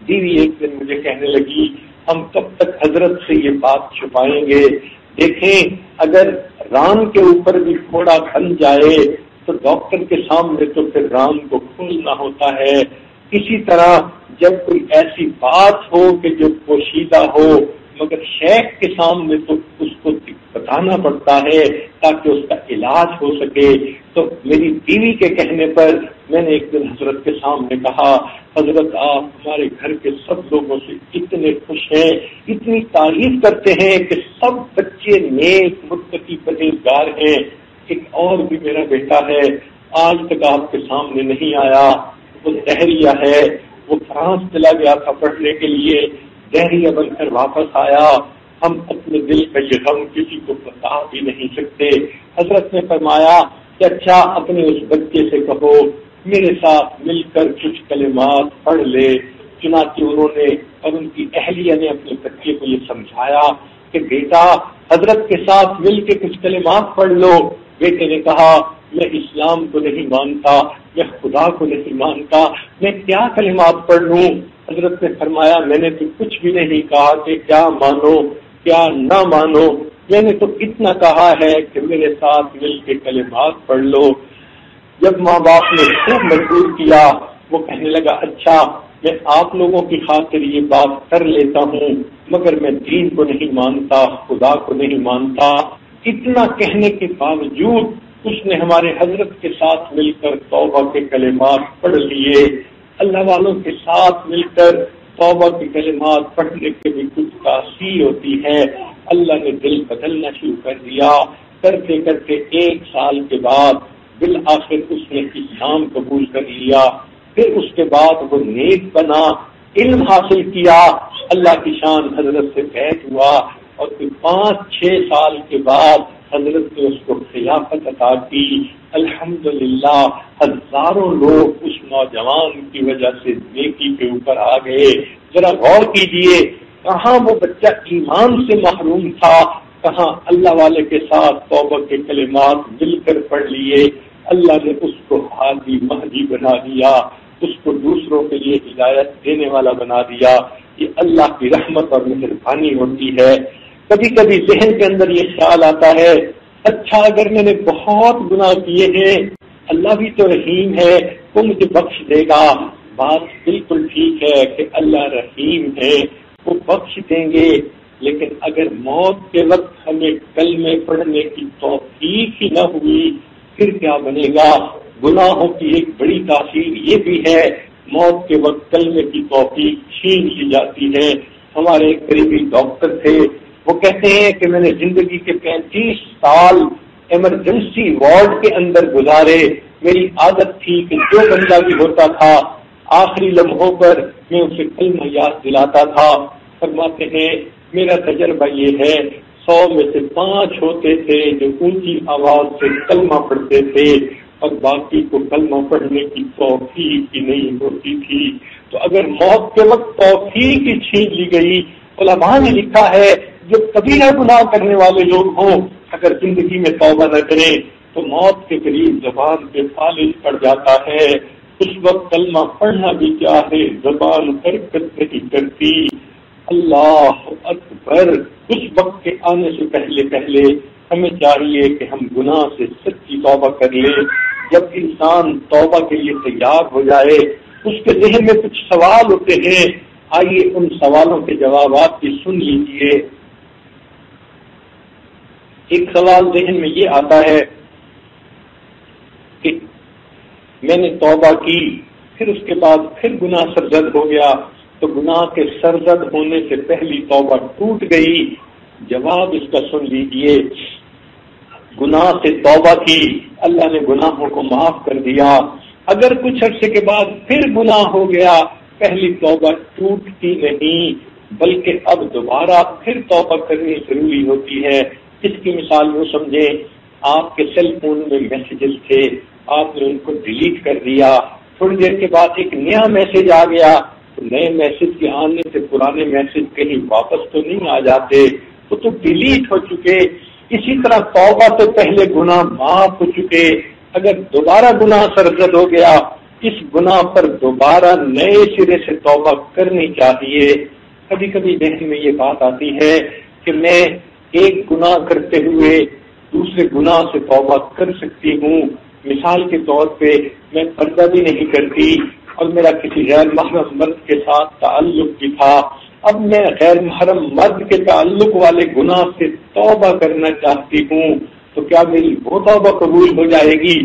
بیوی ایک دن مجھے کہنے لگی ہم کب تک حضرت سے یہ بات چھپائیں گے؟ دیکھیں اگر ران کے اوپر بھی پھوڑا بن جائے تو ڈاکٹر کے سامنے تو پھر ران کو کھولنا ہوتا ہے. اسی طرح جب کوئی ایسی بات ہو کہ جو پوشیدہ ہو مگر شیخ کے سامنے تو اس کو بتانا پڑتا ہے تاکہ اس کا علاج ہو سکے. تو میری بیوی کے کہنے پر میں نے ایک دن حضرت کے سامنے کہا حضرت آپ ہمارے گھر کے سب لوگوں سے اتنے خوش ہیں، اتنی تعریف کرتے ہیں کہ سب بچے نیک متقی پرہیزگار ہیں. ایک اور بھی میرا بیٹا ہے آج تک آپ کے سامنے نہیں آیا، وہ دہریہ ہے، وہ فرانس چلا گیا تھا پڑھنے کے لیے، دہریہ بن کر واپس آیا. ہم اپنے دل کا یہ غم کسی کو بتا بھی نہیں سکتے. حضرت نے فرمایا کہ اچھا اپنے اس بچے سے کہو میرے ساتھ مل کر کچھ کلمات پڑھ لے. چنانچہ انہوں نے اور ان کی اہلیہ نے اپنے بچے کو یہ سمجھایا کہ بیٹا حضرت کے ساتھ مل کے کچھ کلمات پڑھ لو. بیٹے نے کہا میں اسلام کو نہیں مانتا، میں خدا کو نہیں مانتا، میں کیا کلمات پڑھ لوں؟ حضرت نے فرمایا میں نے تو کچھ بھی نہیں کہا کہ کیا مانو کیا نہ مانو، میں نے تو اتنا کہا ہے کہ میرے ساتھ مل کے کلمات پڑھ لو. جب ماں باپ نے خوب مجبور کیا وہ کہنے لگا اچھا میں آپ لوگوں کی خاطر یہ بات کر لیتا ہوں مگر میں دین کو نہیں مانتا، خدا کو نہیں مانتا. اتنا کہنے کے باوجود اس نے ہمارے حضرت کے ساتھ مل کر توبہ کے کلمات پڑھ لیے. اللہ والوں کے ساتھ مل کر توبہ کے کلمات پڑھنے کے بھی کچھ تاثیر ہوتی ہے. اللہ نے دل بدلنا شروع کر دیا. کرتے کرتے 1 سال کے بعد بالآخر اس نے اسلام قبول کر لیا. پھر اس کے بعد وہ نیک بنا، علم حاصل کیا، اللہ کی شان حضرت سے بیعت ہوا، اور پھر 5-6 سال کے بعد حضرت نے اس کو خلافت عطا کی۔ الحمدللہ ہزاروں لوگ اس نوجوان کی وجہ سے نیکی کے اوپر آ گئے۔ ذرا غور کیجئے، کہاں وہ بچہ ایمان سے محروم تھا، کہاں اللہ والے کے ساتھ توبہ کے کلمات مل کر پڑھ لیے، اللہ نے اس کو ہادی مہدی بنا دیا، اس کو دوسروں کے لیے ہدایت دینے والا بنا دیا۔ یہ اللہ کی رحمت اور مہربانی ہوتی ہے۔ کبھی کبھی ذہن کے اندر یہ خیال آتا ہے، اچھا اگر میں نے بہت گناہ کیے ہیں، اللہ بھی تو رحیم ہے، وہ مجھے بخش دے گا۔ بات بالکل ٹھیک ہے کہ اللہ رحیم ہے، وہ بخش دیں گے، لیکن اگر موت کے وقت ہمیں کلمے پڑھنے کی توفیق ہی نہ ہوئی پھر کیا بنے گا؟ گناہوں کی ایک بڑی تاثیر یہ بھی ہے، موت کے وقت کلمے کی توفیق چھین لی جاتی ہے۔ ہمارے ایک قریبی ڈاکٹر تھے، وہ کہتے ہیں کہ میں نے زندگی کے 35 سال ایمرجنسی وارڈ کے اندر گزارے، میری عادت تھی کہ جو بندہ بھی ہوتا تھا آخری لمحوں پر میں اسے کلمہ یاد دلاتا تھا۔ فرماتے ہیں میرا تجربہ یہ ہے، 100 میں سے 5 ہوتے تھے جو اونچی آواز سے کلمہ پڑھتے تھے اور باقی کو کلمہ پڑھنے کی توفیق ہی نہیں ہوتی تھی۔ تو اگر موت کے وقت توفیق ہی چھین لی گئی، علماء نے لکھا ہے جو کبیرہ گناہ کرنے والے لوگ ہوں اگر زندگی میں توبہ نہ کریں تو موت کے قریب زبان پہ فالج پڑ جاتا ہے، اس وقت کلمہ پڑھنا بھی کیا ہے، زبان حرکت نہیں کرتی۔ اللہ اکبر! اس وقت کے آنے سے پہلے ہمیں چاہیے کہ ہم گناہ سے سچی توبہ کر لیں۔ جب انسان توبہ کے لیے تیار ہو جائے، اس کے ذہن میں کچھ سوال ہوتے ہیں، آئیے ان سوالوں کے جوابات بھی سن لیجیے۔ ایک سوال ذہن میں یہ آتا ہے کہ میں نے توبہ کی، پھر اس کے بعد پھر گناہ سرزد ہو گیا، تو گناہ کے سرزد ہونے سے پہلی توبہ ٹوٹ گئی۔ جواب اس کا سن لیجئے، گناہ سے توبہ کی، اللہ نے گناہوں کو معاف کر دیا، اگر کچھ عرصے کے بعد پھر گناہ ہو گیا، پہلی توبہ ٹوٹتی نہیں بلکہ اب دوبارہ پھر توبہ کرنی ضروری ہوتی ہے۔ اس کی مثال وہ سمجھیں، آپ کے سیل فون میں میسیجز تھے، آپ نے ان کو ڈیلیٹ کر دیا، تھوڑی دیر کے بعد ایک نیا میسج آ گیا، تو نئے میسج کے آنے سے پرانے میسج کہیں واپس تو نہیں آ جاتے، تو ڈیلیٹ ہو چکے۔ اسی طرح توبہ سے پہلے گناہ معاف ہو چکے، اگر دوبارہ گناہ سرزد ہو گیا، اس گناہ پر دوبارہ نئے سرے سے توبہ کرنی چاہیے۔ کبھی کبھی ذہن میں یہ بات آتی ہے کہ میں ایک گناہ کرتے ہوئے دوسرے گناہ سے توبہ کر سکتی ہوں۔ مثال کے طور پہ میں پردہ بھی نہیں کرتی اور میرا کسی غیر محرم مرد کے ساتھ تعلق بھی تھا، اب میں غیر محرم مرد کے تعلق والے گناہ سے توبہ کرنا چاہتی ہوں، تو کیا میری وہ توبہ قبول ہو جائے گی؟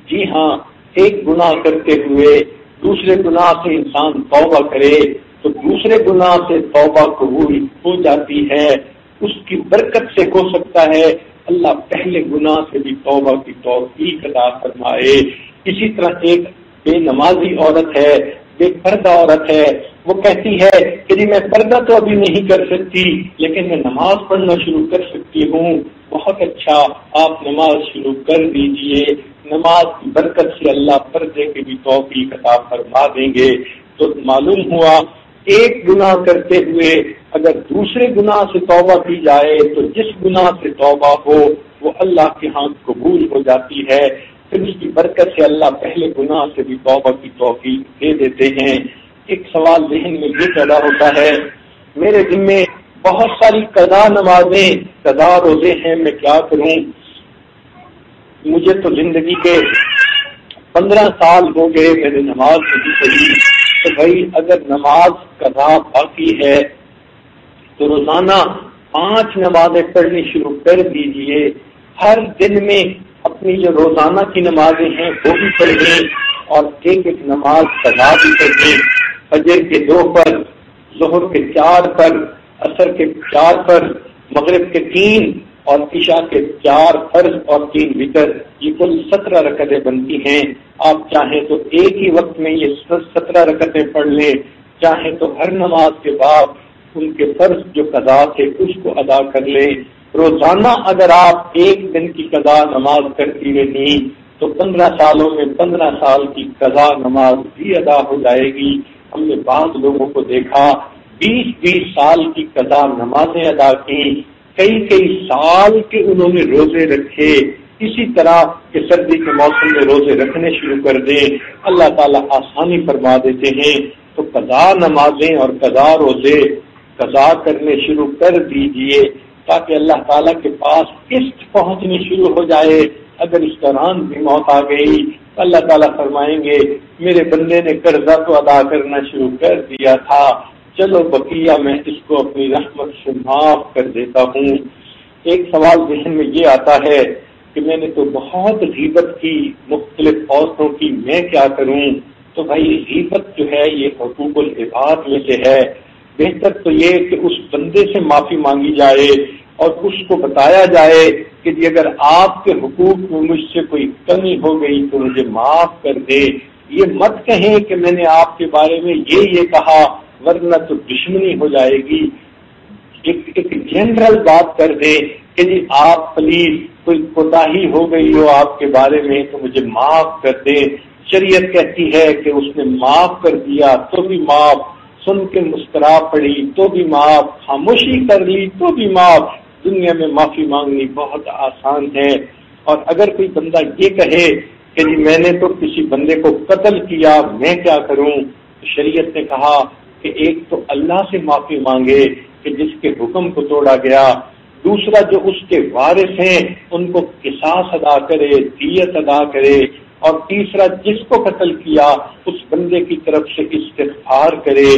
جی ہاں، ایک گناہ کرتے ہوئے دوسرے گناہ سے انسان توبہ کرے تو دوسرے گناہ سے توبہ قبول ہو جاتی ہے، اس کی برکت سے ہو سکتا ہے اللہ پہلے گناہ سے بھی توبہ کی توفیق عطا فرمائے۔ اسی طرح ایک بے نمازی عورت ہے، بے پردہ عورت ہے، وہ کہتی ہے کہ جی میں پردہ تو ابھی نہیں کر سکتی لیکن میں نماز پڑھنا شروع کر سکتی ہوں۔ بہت اچھا، آپ نماز شروع کر دیجئے، نماز کی برکت سے اللہ پردے کی بھی توفیق عطا فرما دیں گے۔ تو معلوم ہوا ایک گناہ کرتے ہوئے اگر دوسرے گناہ سے توبہ کی جائے تو جس گناہ سے توبہ ہو وہ اللہ کے ہاں قبول ہو جاتی ہے، پھر اس کی برکت سے اللہ پہلے گناہ سے بھی توبہ کی توفیق دے دیتے ہیں۔ ایک سوال ذہن میں یہ پیدا ہوتا ہے، میرے ذمے بہت ساری قضا نمازیں، قضا روزے ہیں، میں کیا کروں؟ مجھے تو زندگی کے 15 سال ہو گئے میں نے نماز نہیں پڑھی، تو بھائی اگر نماز قضا باقی ہے تو روزانہ 5 نمازیں پڑھنی شروع کر دیجئے، ہر دن میں اپنی جو روزانہ کی نمازیں ہیں وہ بھی پڑھیں اور ایک ایک نماز قضا بھی پڑھیں، فجر کے 2 پر، ظہر کے 4 پر، عصر کے 4 پر، مغرب کے 3 اور عشاء کے 4 فرض اور 3 وتر، یہ کل 17 رکعتیں بنتی ہیں۔ آپ چاہیں تو ایک ہی وقت میں یہ 17 رکعتیں پڑھ لیں، چاہیں تو ہر نماز کے بعد ان کے فرض جو قضا تھے اس کو ادا کر لیں۔ روزانہ اگر آپ ایک دن کی قضا نماز کرتی رہی تو 15 سالوں میں 15 سال کی قضا نماز بھی ادا ہو جائے گی۔ ہم نے بعض لوگوں کو دیکھا 20-20 سال کی قضا نمازیں ادا کی، کئی سال کے انہوں نے روزے رکھے۔ اسی طرح کہ سردی کے موسم میں روزے رکھنے شروع کر دیں، اللہ تعالیٰ آسانی فرما دیتے ہیں۔ تو قضا نمازیں اور قضا روزے قضا کرنے شروع کر دیجئے تاکہ اللہ تعالیٰ کے پاس قسط پہنچنی شروع ہو جائے۔ اگر اس دوران بھی موت آ گئی تو اللہ تعالیٰ فرمائیں گے میرے بندے نے قرضہ تو ادا کرنا شروع کر دیا تھا، چلو بقیہ میں اس کو اپنی رحمت سے معاف کر دیتا ہوں۔ ایک سوال ذہن میں یہ آتا ہے کہ میں نے تو بہت غیبت کی مختلف عورتوں کی، میں کیا کروں؟ تو بھائی غیبت جو ہے یہ حقوق العباد میں سے ہے۔ بہتر تو یہ کہ اس بندے سے معافی مانگی جائے اور اس کو بتایا جائے کہ جی اگر آپ کے حقوق میں مجھ سے کوئی کمی ہو گئی تو مجھے معاف کر دے۔ یہ مت کہیں کہ میں نے آپ کے بارے میں یہ کہا ورنہ تو دشمنی ہو جائے گی۔ ایک جنرل بات کر دے کہ جی آپ پلیز کوئی کوتاہی ہو گئی ہو آپ کے بارے میں تو مجھے معاف کر دے۔ شریعت کہتی ہے کہ اس نے معاف کر دیا تو بھی معاف، سن کے مسکرا پڑی تو بھی معاف، خاموشی کر لی تو بھی معاف۔ دنیا میں معافی مانگنی بہت آسان ہے۔ اور اگر کوئی بندہ یہ کہے کہ جی میں نے تو کسی بندے کو قتل کیا، میں کیا کروں؟ تو شریعت نے کہا کہ ایک تو اللہ سے معافی مانگے کہ جس کے حکم کو توڑا گیا، دوسرا جو اس کے وارث ہیں ان کو قصاص ادا کرے، دیت ادا کرے، اور تیسرا جس کو قتل کیا اس بندے کی طرف سے استغفار کرے۔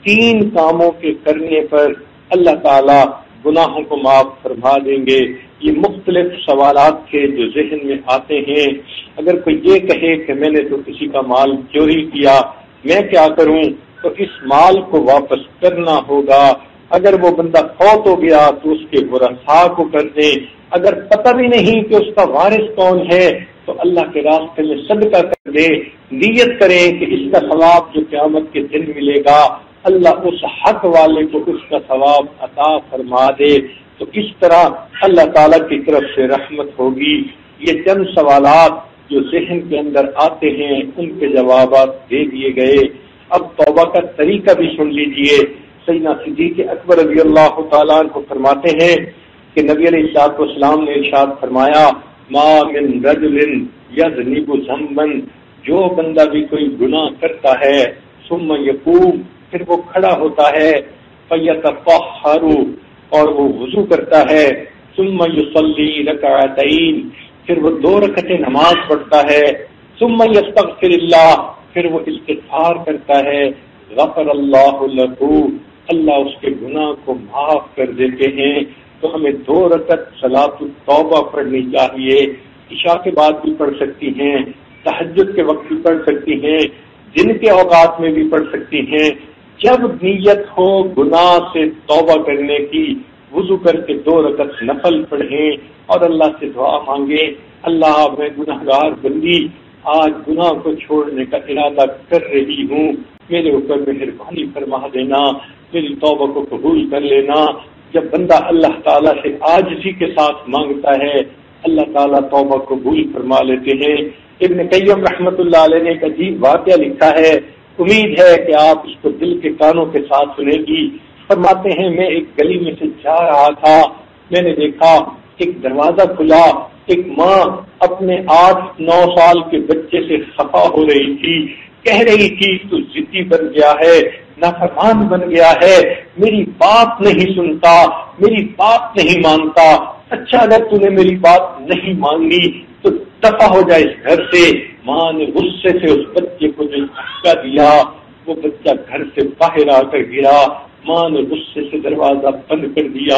3 کاموں کے کرنے پر اللہ تعالی گناہوں کو معاف فرما دیں گے۔ یہ مختلف سوالات تھے جو ذہن میں آتے ہیں۔ اگر کوئی یہ کہے کہ میں نے تو کسی کا مال چوری کیا، میں کیا کروں؟ تو اس مال کو واپس کرنا ہوگا۔ اگر وہ بندہ فوت ہو گیا تو اس کے ورثاء کو کر دیں۔ اگر پتہ بھی نہیں کہ اس کا وارث کون ہے تو اللہ کے راستے میں صدقہ کر دے، نیت کریں کہ اس کا ثواب جو قیامت کے دن ملے گا اللہ اس حق والے کو اس کا ثواب عطا فرما دے۔ تو اس طرح اللہ تعالیٰ کی طرف سے رحمت ہوگی۔ یہ چند سوالات جو ذہن کے اندر آتے ہیں ان کے جوابات دے دیے گئے۔ اب توبہ کا طریقہ بھی سن لیجئے۔ سیدنا صدیق اکبر رضی اللہ تعالیٰ عنہ فرماتے ہیں کہ نبی علیہ السلام نے ارشاد فرمایا ما من رجل یذنب ذنبا، جو بندہ بھی کوئی گناہ کرتا ہے ثم یقوم، پھر وہ کھڑا ہوتا ہے، فیتطہر، اور وہ وضو کرتا ہے، ثم یصلی رکعتین، پھر وہ 2 رکعتیں نماز پڑھتا ہے، ثم یستغفر اللہ، پھر وہ استغفار کرتا ہے، غفر اللہ لہ، اللہ اس کے گناہ کو معاف کر دیتے ہیں۔ تو ہمیں 2 رکعت صلاۃ التوبہ پڑھنی چاہیے۔ عشاء کے بعد بھی پڑھ سکتی ہیں، تہجد کے وقت بھی پڑھ سکتی ہیں، دن کے اوقات میں بھی پڑھ سکتی ہیں۔ جب نیت ہو گناہ سے توبہ کرنے کی، وضو کر کے 2 رکعت نفل پڑھیں اور اللہ سے دعا مانگیں، اللہ میں گناہگار بندی آج گناہ کو چھوڑنے کا ارادہ کر رہی ہوں، میرے اوپر مہربانی فرما دینا، میری توبہ کو قبول کر لینا۔ جب بندہ اللہ تعالیٰ سے عاجزی کے ساتھ مانگتا ہے اللہ تعالیٰ توبہ قبول فرما لیتے ہیں۔ ابن قیم رحمۃ اللہ علیہ نے ایک عجیب واقعہ لکھا ہے، امید ہے کہ آپ اس کو دل کے کانوں کے ساتھ سنیں گی۔ فرماتے ہیں میں ایک گلی میں سے جا رہا تھا، میں نے دیکھا ایک دروازہ کھلا، ایک ماں اپنے 8-9 سال کے بچے سے خفا ہو رہی تھی، کہہ رہی تھی تو ضدی بن گیا ہے، نافرمان بن گیا ہے، میری بات نہیں سنتا، میری بات نہیں مانتا، اچھا اگر تو نے میری بات نہیں مانی تو دفع ہو جائے اس گھر سے۔ ماں نے غصے سے اس بچے کو جو دھکا دیا وہ بچہ گھر سے باہر آ کر گرا، ماں نے غصے سے دروازہ بند کر دیا۔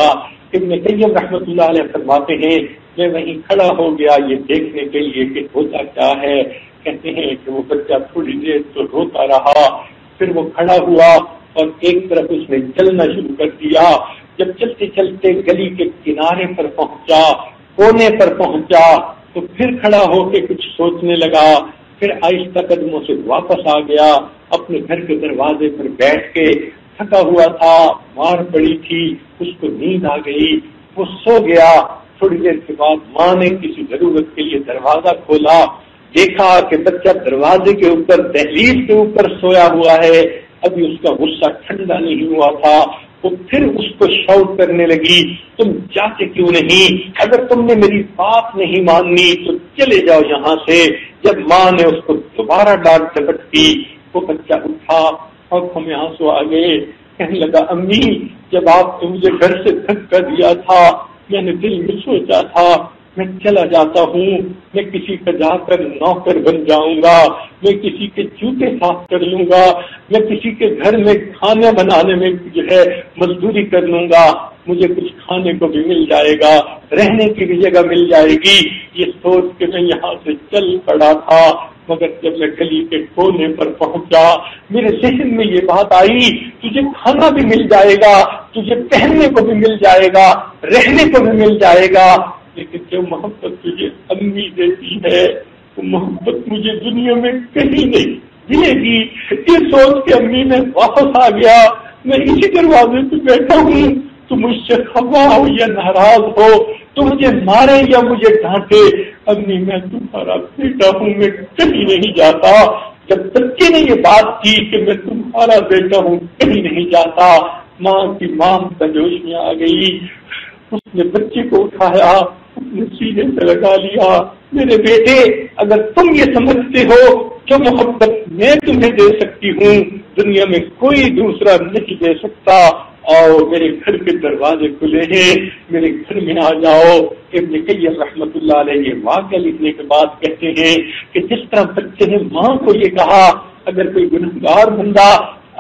ابن قیم رحمۃ اللہ علیہ فرماتے ہیں میں وہیں کھڑا ہو گیا یہ دیکھنے کے لیے کہ ہوتا کیا ہے۔ کہتے ہیں کہ وہ بچہ تھوڑی دیر تو روتا رہا، پھر وہ کھڑا ہوا اور ایک طرف اس نے چلنا شروع کر دیا، جب چلتے چلتے گلی کے کنارے پر پہنچا، کونے پر پہنچا، تو پھر کھڑا ہو کے کچھ سوچنے لگا، پھر آہستہ قدموں سے واپس آ گیا، اپنے گھر کے دروازے پر بیٹھ کے تھکا ہوا تھا، مار پڑی تھی، اس کو نیند آ گئی، وہ سو گیا۔ تھوڑی دیر کے بعد ماں نے کسی ضرورت کے لیے دروازہ کھولا، دیکھا کہ بچہ دروازے کے اوپر، دہلیز کے اوپر سویا ہوا ہے، ابھی اس کا غصہ ٹھنڈا نہیں ہوا تھا۔ وہ پھر اس کو شاؤٹ کرنے لگی، تم جاتے کیوں نہیں؟ اگر تم نے میری بات نہیں ماننی تو چلے جاؤ یہاں سے۔ جب ماں نے اس کو دوبارہ ڈانٹ ڈپٹ کی، وہ بچہ اٹھا، آنکھوں میں آنسو آ گئے، کہنے لگا امی جب آپ نے مجھے گھر سے دھکا دیا تھا، میں نے دل میں سوچا تھا میں چلا جاتا ہوں، میں کسی کا جا کر نوکر بن جاؤں گا، میں کسی کے جوتے صاف کر لوں گا، میں کسی کے گھر میں کھانا بنانے میں جو ہے مزدوری کر لوں گا، مجھے کچھ کھانے کو بھی مل جائے گا، رہنے کی بھی جگہ مل جائے گی، یہ سوچ کے میں یہاں سے چل پڑا تھا۔ مگر جب میں گلی کے کونے پر پہنچا، میرے ذہن میں یہ بات آئی، تجھے کھانا بھی مل جائے گا، تجھے پہننے کو بھی مل جائے گا، رہنے کو بھی مل جائے گا، لیکن جو محبت تجھے امی دیتی ہے وہ محبت مجھے دنیا میں کہیں نہیں ملے گی۔ یہ سوچ کے امی میں واپس آ گیا، میں اسی دروازے پہ بیٹھا ہوں، تم مجھ سے خفا ہو یا ناراض ہو، تو مجھے مارے یا مجھے ڈانٹے، امی میں تمہارا بیٹا ہوں، میں کہیں نہیں جاتا۔ جب بچے نے یہ بات کی کہ میں تمہارا بیٹا ہوں، کہیں نہیں جاتا، ماں کی ماں جوش میں آ گئی، اس نے بچے کو اٹھایا، اپنے سینے سے لگا لیا، میرے بیٹے اگر تم یہ سمجھتے ہو جو محبت میں تمہیں دے سکتی ہوں دنیا میں کوئی دوسرا نہیں دے سکتا، آؤ میرے گھر کے دروازے کھلے ہیں، میرے گھر میں آ جاؤ۔ ابن قیم رحمۃ اللہ علیہ یہ واقعہ لکھنے کے بعد کہتے ہیں کہ جس طرح بچے نے ماں کو یہ کہا، اگر کوئی گنہگار بندہ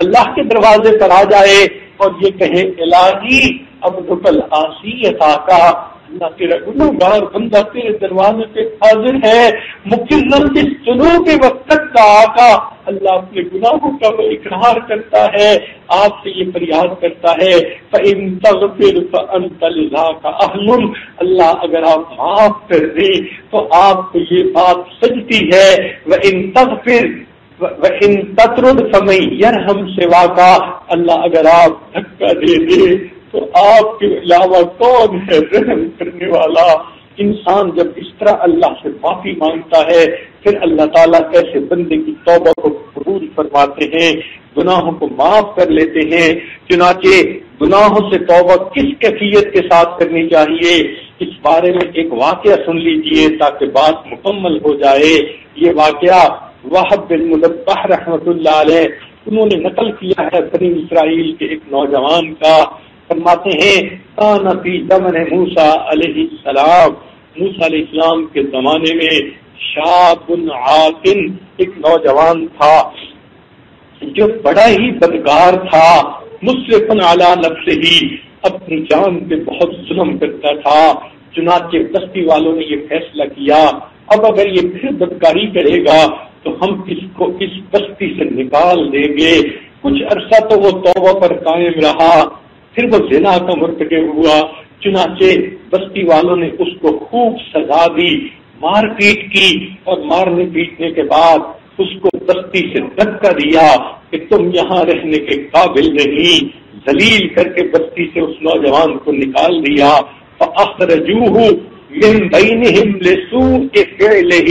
اللہ کے دروازے پر آ جائے اور یہ کہے الہی عبدک العاصی عطا کا، اللہ تیرا گنہگار بندہ تیرے دروازے پہ حاضر ہے، مکمل جس جنوب کے وقت کا آقا، اللہ اپنے گناہوں کا وہ اقرار کرتا ہے، آپ سے یہ فریاد کرتا ہے، فَإِن تَغْفِرْ فَأَنْتَ لِذَاكَ أَهْلٌ، اللہ اگر آپ معاف کر دیں تو آپ کو یہ بات سجتی ہے، وَإِن تَغْفِرْ وَإِن تَطْرُدْ فَمَن يَرْحَمْ سِوَاكَ، اللہ اگر آپ دھکا دے دے تو آپ کے علاوہ کون ہے رحم کرنے والا۔ انسان جب اس طرح اللہ سے معافی مانگتا ہے پھر اللہ تعالیٰ ایسے بندے کی توبہ کو قبول فرماتے ہیں، گناہوں کو معاف کر لیتے ہیں۔ چنانچہ گناہوں سے توبہ کس کیفیت کے ساتھ کرنی چاہیے، اس بارے میں ایک واقعہ سن لیجئے تاکہ بات مکمل ہو جائے۔ یہ واقعہ وہب بن منبہ رحمۃ اللہ علیہ انہوں نے نقل کیا ہے بنی اسرائیل کے ایک نوجوان کا۔ فرماتے ہیں کان فی زمن موسیٰ علیہ السلام، موسیٰ علیہ السلام کے زمانے میں شاب عاقل ایک نوجوان تھا جو بڑا ہی بدکار تھا، مسرف علی نفسہ، اپنی جان پہ بہت ظلم کرتا تھا۔ چنانچہ بستی والوں نے یہ فیصلہ کیا اب اگر یہ پھر بدکاری کرے گا تو ہم اس کو اس بستی سے نکال دیں گے۔ کچھ عرصہ تو وہ توبہ پر قائم رہا، پھر وہ زنا کا مرتکب ہوا۔ چنانچہ بستی والوں نے اس کو خوب سزا دی، مار پیٹ کی، اور مارنے پیٹنے کے بعد اس کو بستی سے دھکا دیا کہ تم یہاں رہنے کے قابل نہیں، ذلیل کر کے بستی سے اس نوجوان کو نکال دیا۔ فَأَخْرَجُوهُ مِن بَيْنِهِمْ لِسُوءِ فِعْلِهِ،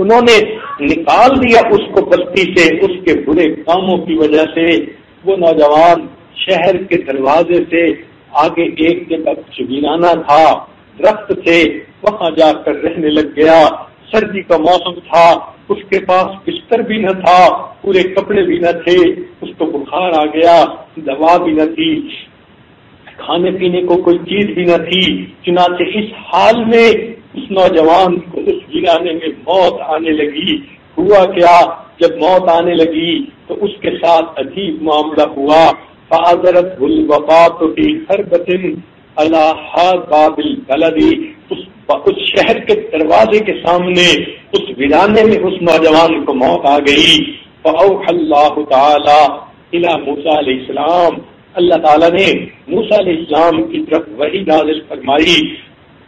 انہوں نے نکال دیا اس کو بستی سے اس کے برے کاموں کی وجہ سے۔ وہ نوجوان شہر کے دروازے سے آگے ایک جگہ ویرانہ تھا، درخت تھے، وہاں جا کر رہنے لگ گیا۔ سردی کا موسم تھا، اس کے پاس بستر بھی نہ تھا، پورے کپڑے بھی نہ تھے، اس کو بخار آ گیا، دوا بھی نہ تھی، کھانے پینے کو کوئی چیز بھی نہ تھی۔ چنانچہ اس حال میں اس نوجوان کو اس ویرانے میں موت آنے لگی۔ ہوا کیا، جب موت آنے لگی تو اس کے ساتھ عجیب معاملہ ہوا۔ فَعَذَرَتْهُ الْوَفَاةُ فِي خَرْبَةٍ عَلَى بَابِ الْبَلَدِ، اس شہر کے دروازے کے سامنے اس ویرانے میں اس نوجوان کو موت آ گئی۔ فَأَوْحَى اللَّهُ تَعَالَى إِلَى موسیٰ علیہ السلام، اللہ تعالیٰ نے موسیٰ علیہ السلام کی طرف وحی نازل فرمائی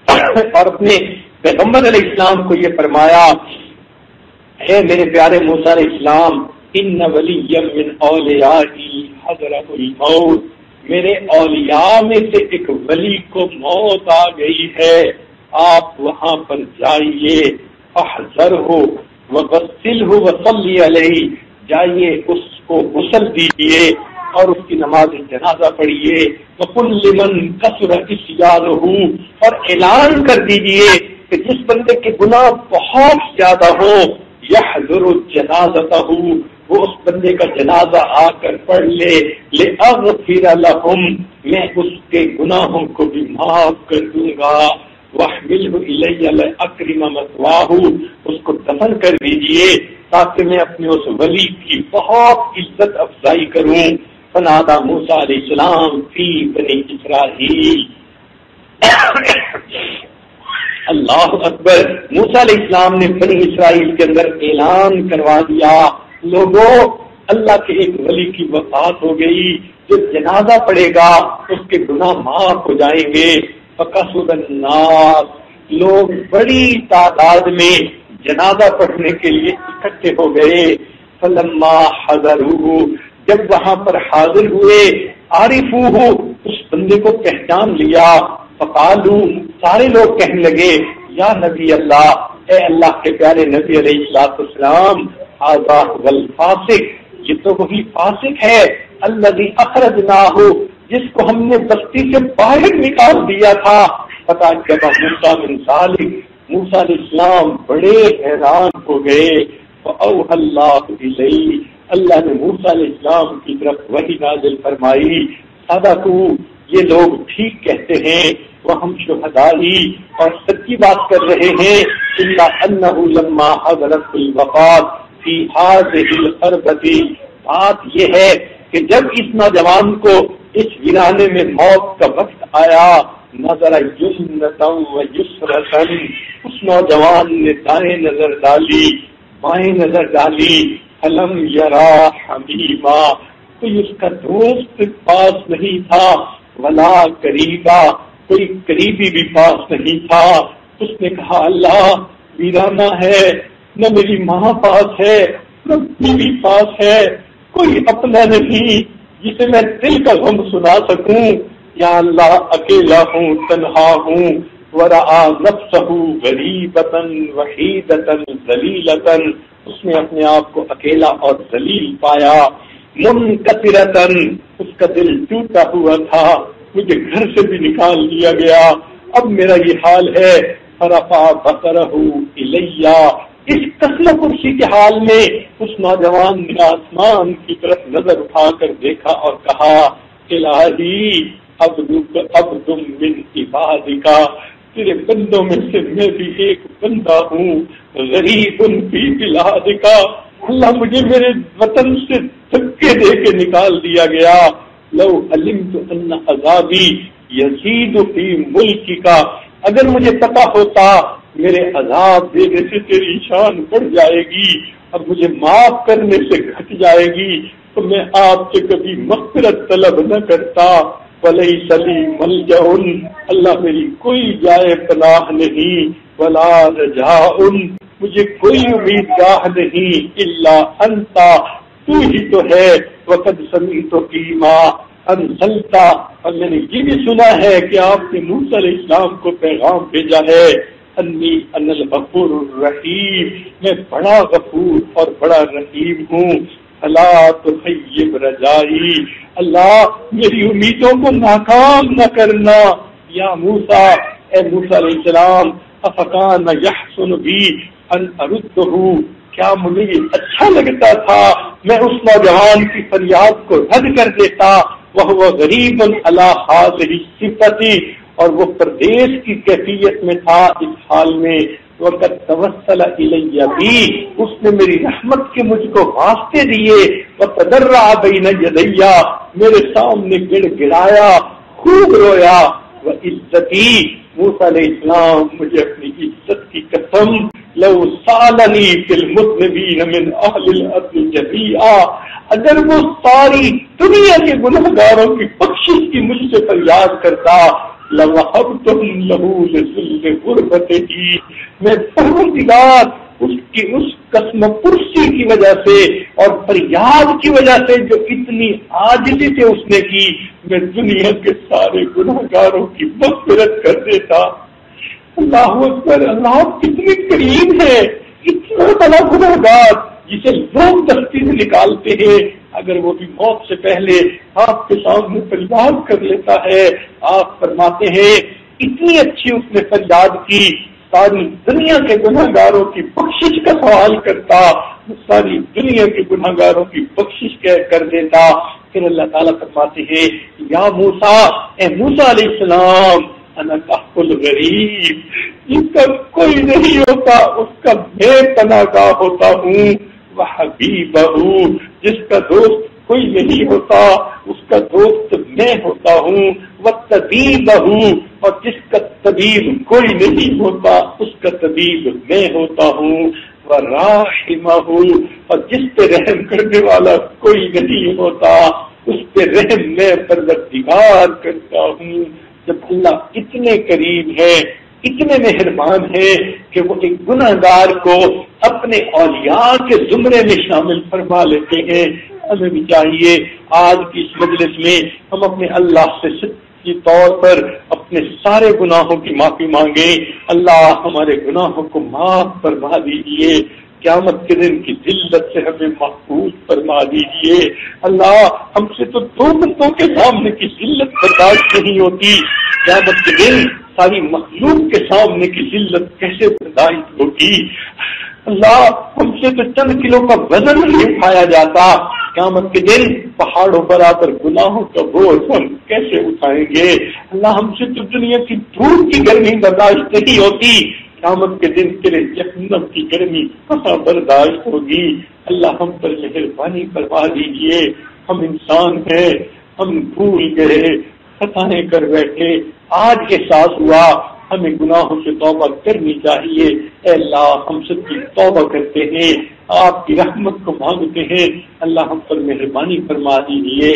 اور اپنے پیغمبر علیہ السلام کو یہ فرمایا، اے میرے پیارے موسیٰ علیہ السلام، ان ولی من اولیائی حضرت الموت، میرے اولیاء میں سے ایک ولی کو موت آ گئی ہے، آپ وہاں پر جائیے، فاحذرہ وغسلہ وصلی علیہ، جائیے اس کو غسل دیجیے اور اس کی نماز جنازہ پڑھیے، وقل لمن کثر عصیانہ، اور اعلان کر دیجیے کہ جس بندے کے گناہ بہت زیادہ ہوں، یحضر جنازتہ، وہ اس بندے کا جنازہ آ کر پڑھ لے، لأغفر لہم، میں اس کے گناہوں کو بھی معاف کر دوں گا، واحملہ الی لاکرم مثواہ، اس کو دفن کر دیجیے تاکہ میں اپنے اس ولی کی بہت عزت افزائی کروں۔ فنادى موسیٰ علیہ السلام فی بنی اسرائیل، اللہ اکبر، موسیٰ علیہ السلام نے بنی اسرائیل کے اندر اعلان کروا دیا، لوگوں، اللہ کے ایک ولی کی وفات ہو گئی، جو جنازہ پڑے گا اس کے گناہ معاف ہو جائیں گے۔ فکثر الناس، لوگ بڑی تعداد میں جنازہ پڑھنے کے لیے اکٹھے ہو گئے۔ فلما حضروہ، جب وہاں پر حاضر ہوئے، عارفوہ، اس بندے کو پہچان لیا، فقالو، سارے لوگ کہنے لگے، یا نبی اللہ، اے اللہ کے پیارے نبی علیہ السلام، ھذا ھو الفاسق، یہ تو وہی فاسق ہے، الذی اخرجناہ، جس کو ہم نے بستی سے باہر نکال دیا تھا۔ فتعجب موسیٰ من ذلک، موسیٰ علیہ السلام بڑے حیران ہو گئے۔ فأوحى اللہ الیہ، اللہ نے موسیٰ علیہ السلام کی طرف وحی نازل فرمائی، صدقوا، یہ لوگ ٹھیک کہتے ہیں، وہم شہدائی، اور سچی بات کر رہے ہیں، الا انہ لما حضرت الوفات فی ھذہ القربۃ، بات یہ ہے کہ جب اس نوجوان کو اس ویرانے میں موت کا وقت آیا، نظر یمنۃ و یسرۃ، اس نوجوان نے دائیں نظر ڈالی، بائیں نظر ڈالی، فلم یرا حمیما، کوئی اس کا دوست پاس نہیں تھا، ولا قریبا، کوئی قریبی بھی پاس نہیں تھا۔ اس نے کہا، اللہ، ویرانہ ہے، نہ میری ماں پاس ہے، نہ بیوی پاس ہے، کوئی اپنا نہیں جسے میں دل کا غم سنا سکوں، یا اللہ، اکیلا ہوں، تنہا ہوں، ورعا نفسہ غریبۃ وحیدۃ ذلیلۃ، اس نے اپنے آپ کو اکیلا اور ذلیل پایا، منکسرۃ، اس کا دل ٹوٹا ہوا تھا، مجھے گھر سے بھی نکال دیا گیا، اب میرا یہ حال ہے۔ فرفع بصرہ الیہ، اس کثر کرسی کے حال میں اس نوجوان نے آسمان کی طرف نظر اٹھا کر دیکھا اور کہا، الہی، عبد من عبادک، تیرے بندوں میں سے میں بھی ایک بندہ ہوں، غریب فی بلادک، اللہ مجھے میرے وطن سے دھکے دے کے نکال دیا گیا، لو علمت ان عذابی یزید فی ملکک، اگر مجھے پتا ہوتا میرے عذاب دینے سے تیری شان بڑھ جائے گی، اب مجھے معاف کرنے سے گھٹ جائے گی، تو میں آپ سے کبھی مغفرت طلب نہ کرتا۔ ولیس لی ملجأ، اللہ میری کوئی جائے پناہ نہیں، ولا رجاء، مجھے کوئی امیدگاہ نہیں، الا انت، تو ہی تو ہے، وقد سمعت فیما انزلت، اور میں نے یہ بھی سنا ہے کہ آپ نے موسیٰ علیہ السلام کو پیغام بھیجا ہے، انی انا الغفور الرحیم، میں بڑا غفور اور بڑا رحیم ہوں، فلا تخیب رجائی، اللہ میری امیدوں کو ناکام نہ کرنا، یا موسیٰ، اے موسیٰ علیہ السلام، افکان یحسن بی ان اردہ، کیا مجھے یہ اچھا لگتا تھا میں اس نوجوان کی فریاد کو رد کر دیتا، وہ غریب علی ھذہ الصفۃ، اور وہ پردیس کی کیفیت میں تھا اس حال میں، وقت توسل الی بی، اس نے میری رحمت کے مجھ کو واسطے دیے، وتضرع بین یدی، میرے سامنے گڑ گڑایا، خوب رویا، وعزتی، موسیٰ علیہ السلام، مجھے اپنی عزت کی قسم لو سالنی فی المذنبین من اہل الارض جمیعا، اگر وہ ساری دنیا کے گنہگاروں کی بخشش کی مجھ سے فریاد کرتا، لوہبتہم لہ لذل غربتہ، میں پروردگار اس قسم پرسی کی وجہ سے اور فریاد کی وجہ سے جو اتنی عاجزی سے اس نے کی، میں دنیا کے سارے گنہگاروں کی مغفرت کر دیتا۔ اللہ اکبر، اللہ کتنی قریب ہے، اتنا بڑا گنہگار جسے لوگ دستی سے نکالتے ہیں، اگر وہ بھی موت سے پہلے آپ کے سامنے فریاد کر لیتا ہے، آپ فرماتے ہیں اتنی اچھی اس نے فریاد کی، ساری دنیا کے گنہگاروں کی بخشش کا سوال کرتا، ساری دنیا کے گنہگاروں کی بخشش کر دیتا۔ پھر اللہ تعالیٰ فرماتے ہیں یا موسیٰ، اے موسیٰ علیہ السلام، انا کہف الغریب، جس کا کوئی نہیں ہوتا اس کا میں پناہ گاہ ہوتا ہوں، وحبیبہ، جس کا دوست کوئی نہیں ہوتا اس کا دوست میں ہوتا ہوں، وطبیبہ، اور جس کا طبیب کوئی نہیں ہوتا اس کا طبیب میں ہوتا ہوں، وراحمہ، اور جس پہ رحم کرنے والا کوئی نہیں ہوتا اس پہ رحم میں پروردگار کرتا ہوں۔ جب اللہ اتنے قریب ہے، اتنے مہربان ہے کہ وہ ایک گنہگار کو اپنے اولیاء کے زمرے میں شامل فرما لیتے ہیں، ہمیں بھی چاہیے آج کی اس مجلس میں ہم اپنے اللہ سے سچی طور پر اپنے سارے گناہوں کی معافی مانگیں۔ اللہ ہمارے گناہوں کو معاف فرما دیجیے، قیامت کے دن کی ذلت سے ہمیں محفوظ فرما دیجیے۔ اللہ ہم سے تو دو بندوں کے سامنے کی ذلت برداشت نہیں ہوتی، قیامت کے دن ساری مخلوق کے سامنے کی ذلت کیسے برداشت ہوگی؟ اللہ ہم سے تو چند کلو کا وزن نہیں اٹھایا جاتا، قیامت کے دن پہاڑوں برابر گناہوں کا بوجھ ہم کیسے اٹھائیں گے؟ اللہ ہم سے تو دنیا کی دھوپ کی گرمی برداشت نہیں ہوتی، قیامت کے دن تیرے جہنم کی گرمی کہاں برداشت ہوگی؟ اللہ ہم پر مہربانی فرما دیجیے، ہم انسان ہیں، ہم بھول گئے، خطائیں کر بیٹھے، آج احساس ہوا ہمیں گناہوں سے توبہ کرنی چاہیے۔ اے اللہ ہم سب کی توبہ کرتے ہیں، آپ کی رحمت کو مانگتے ہیں، اللہ ہم پر مہربانی فرما دیجیے۔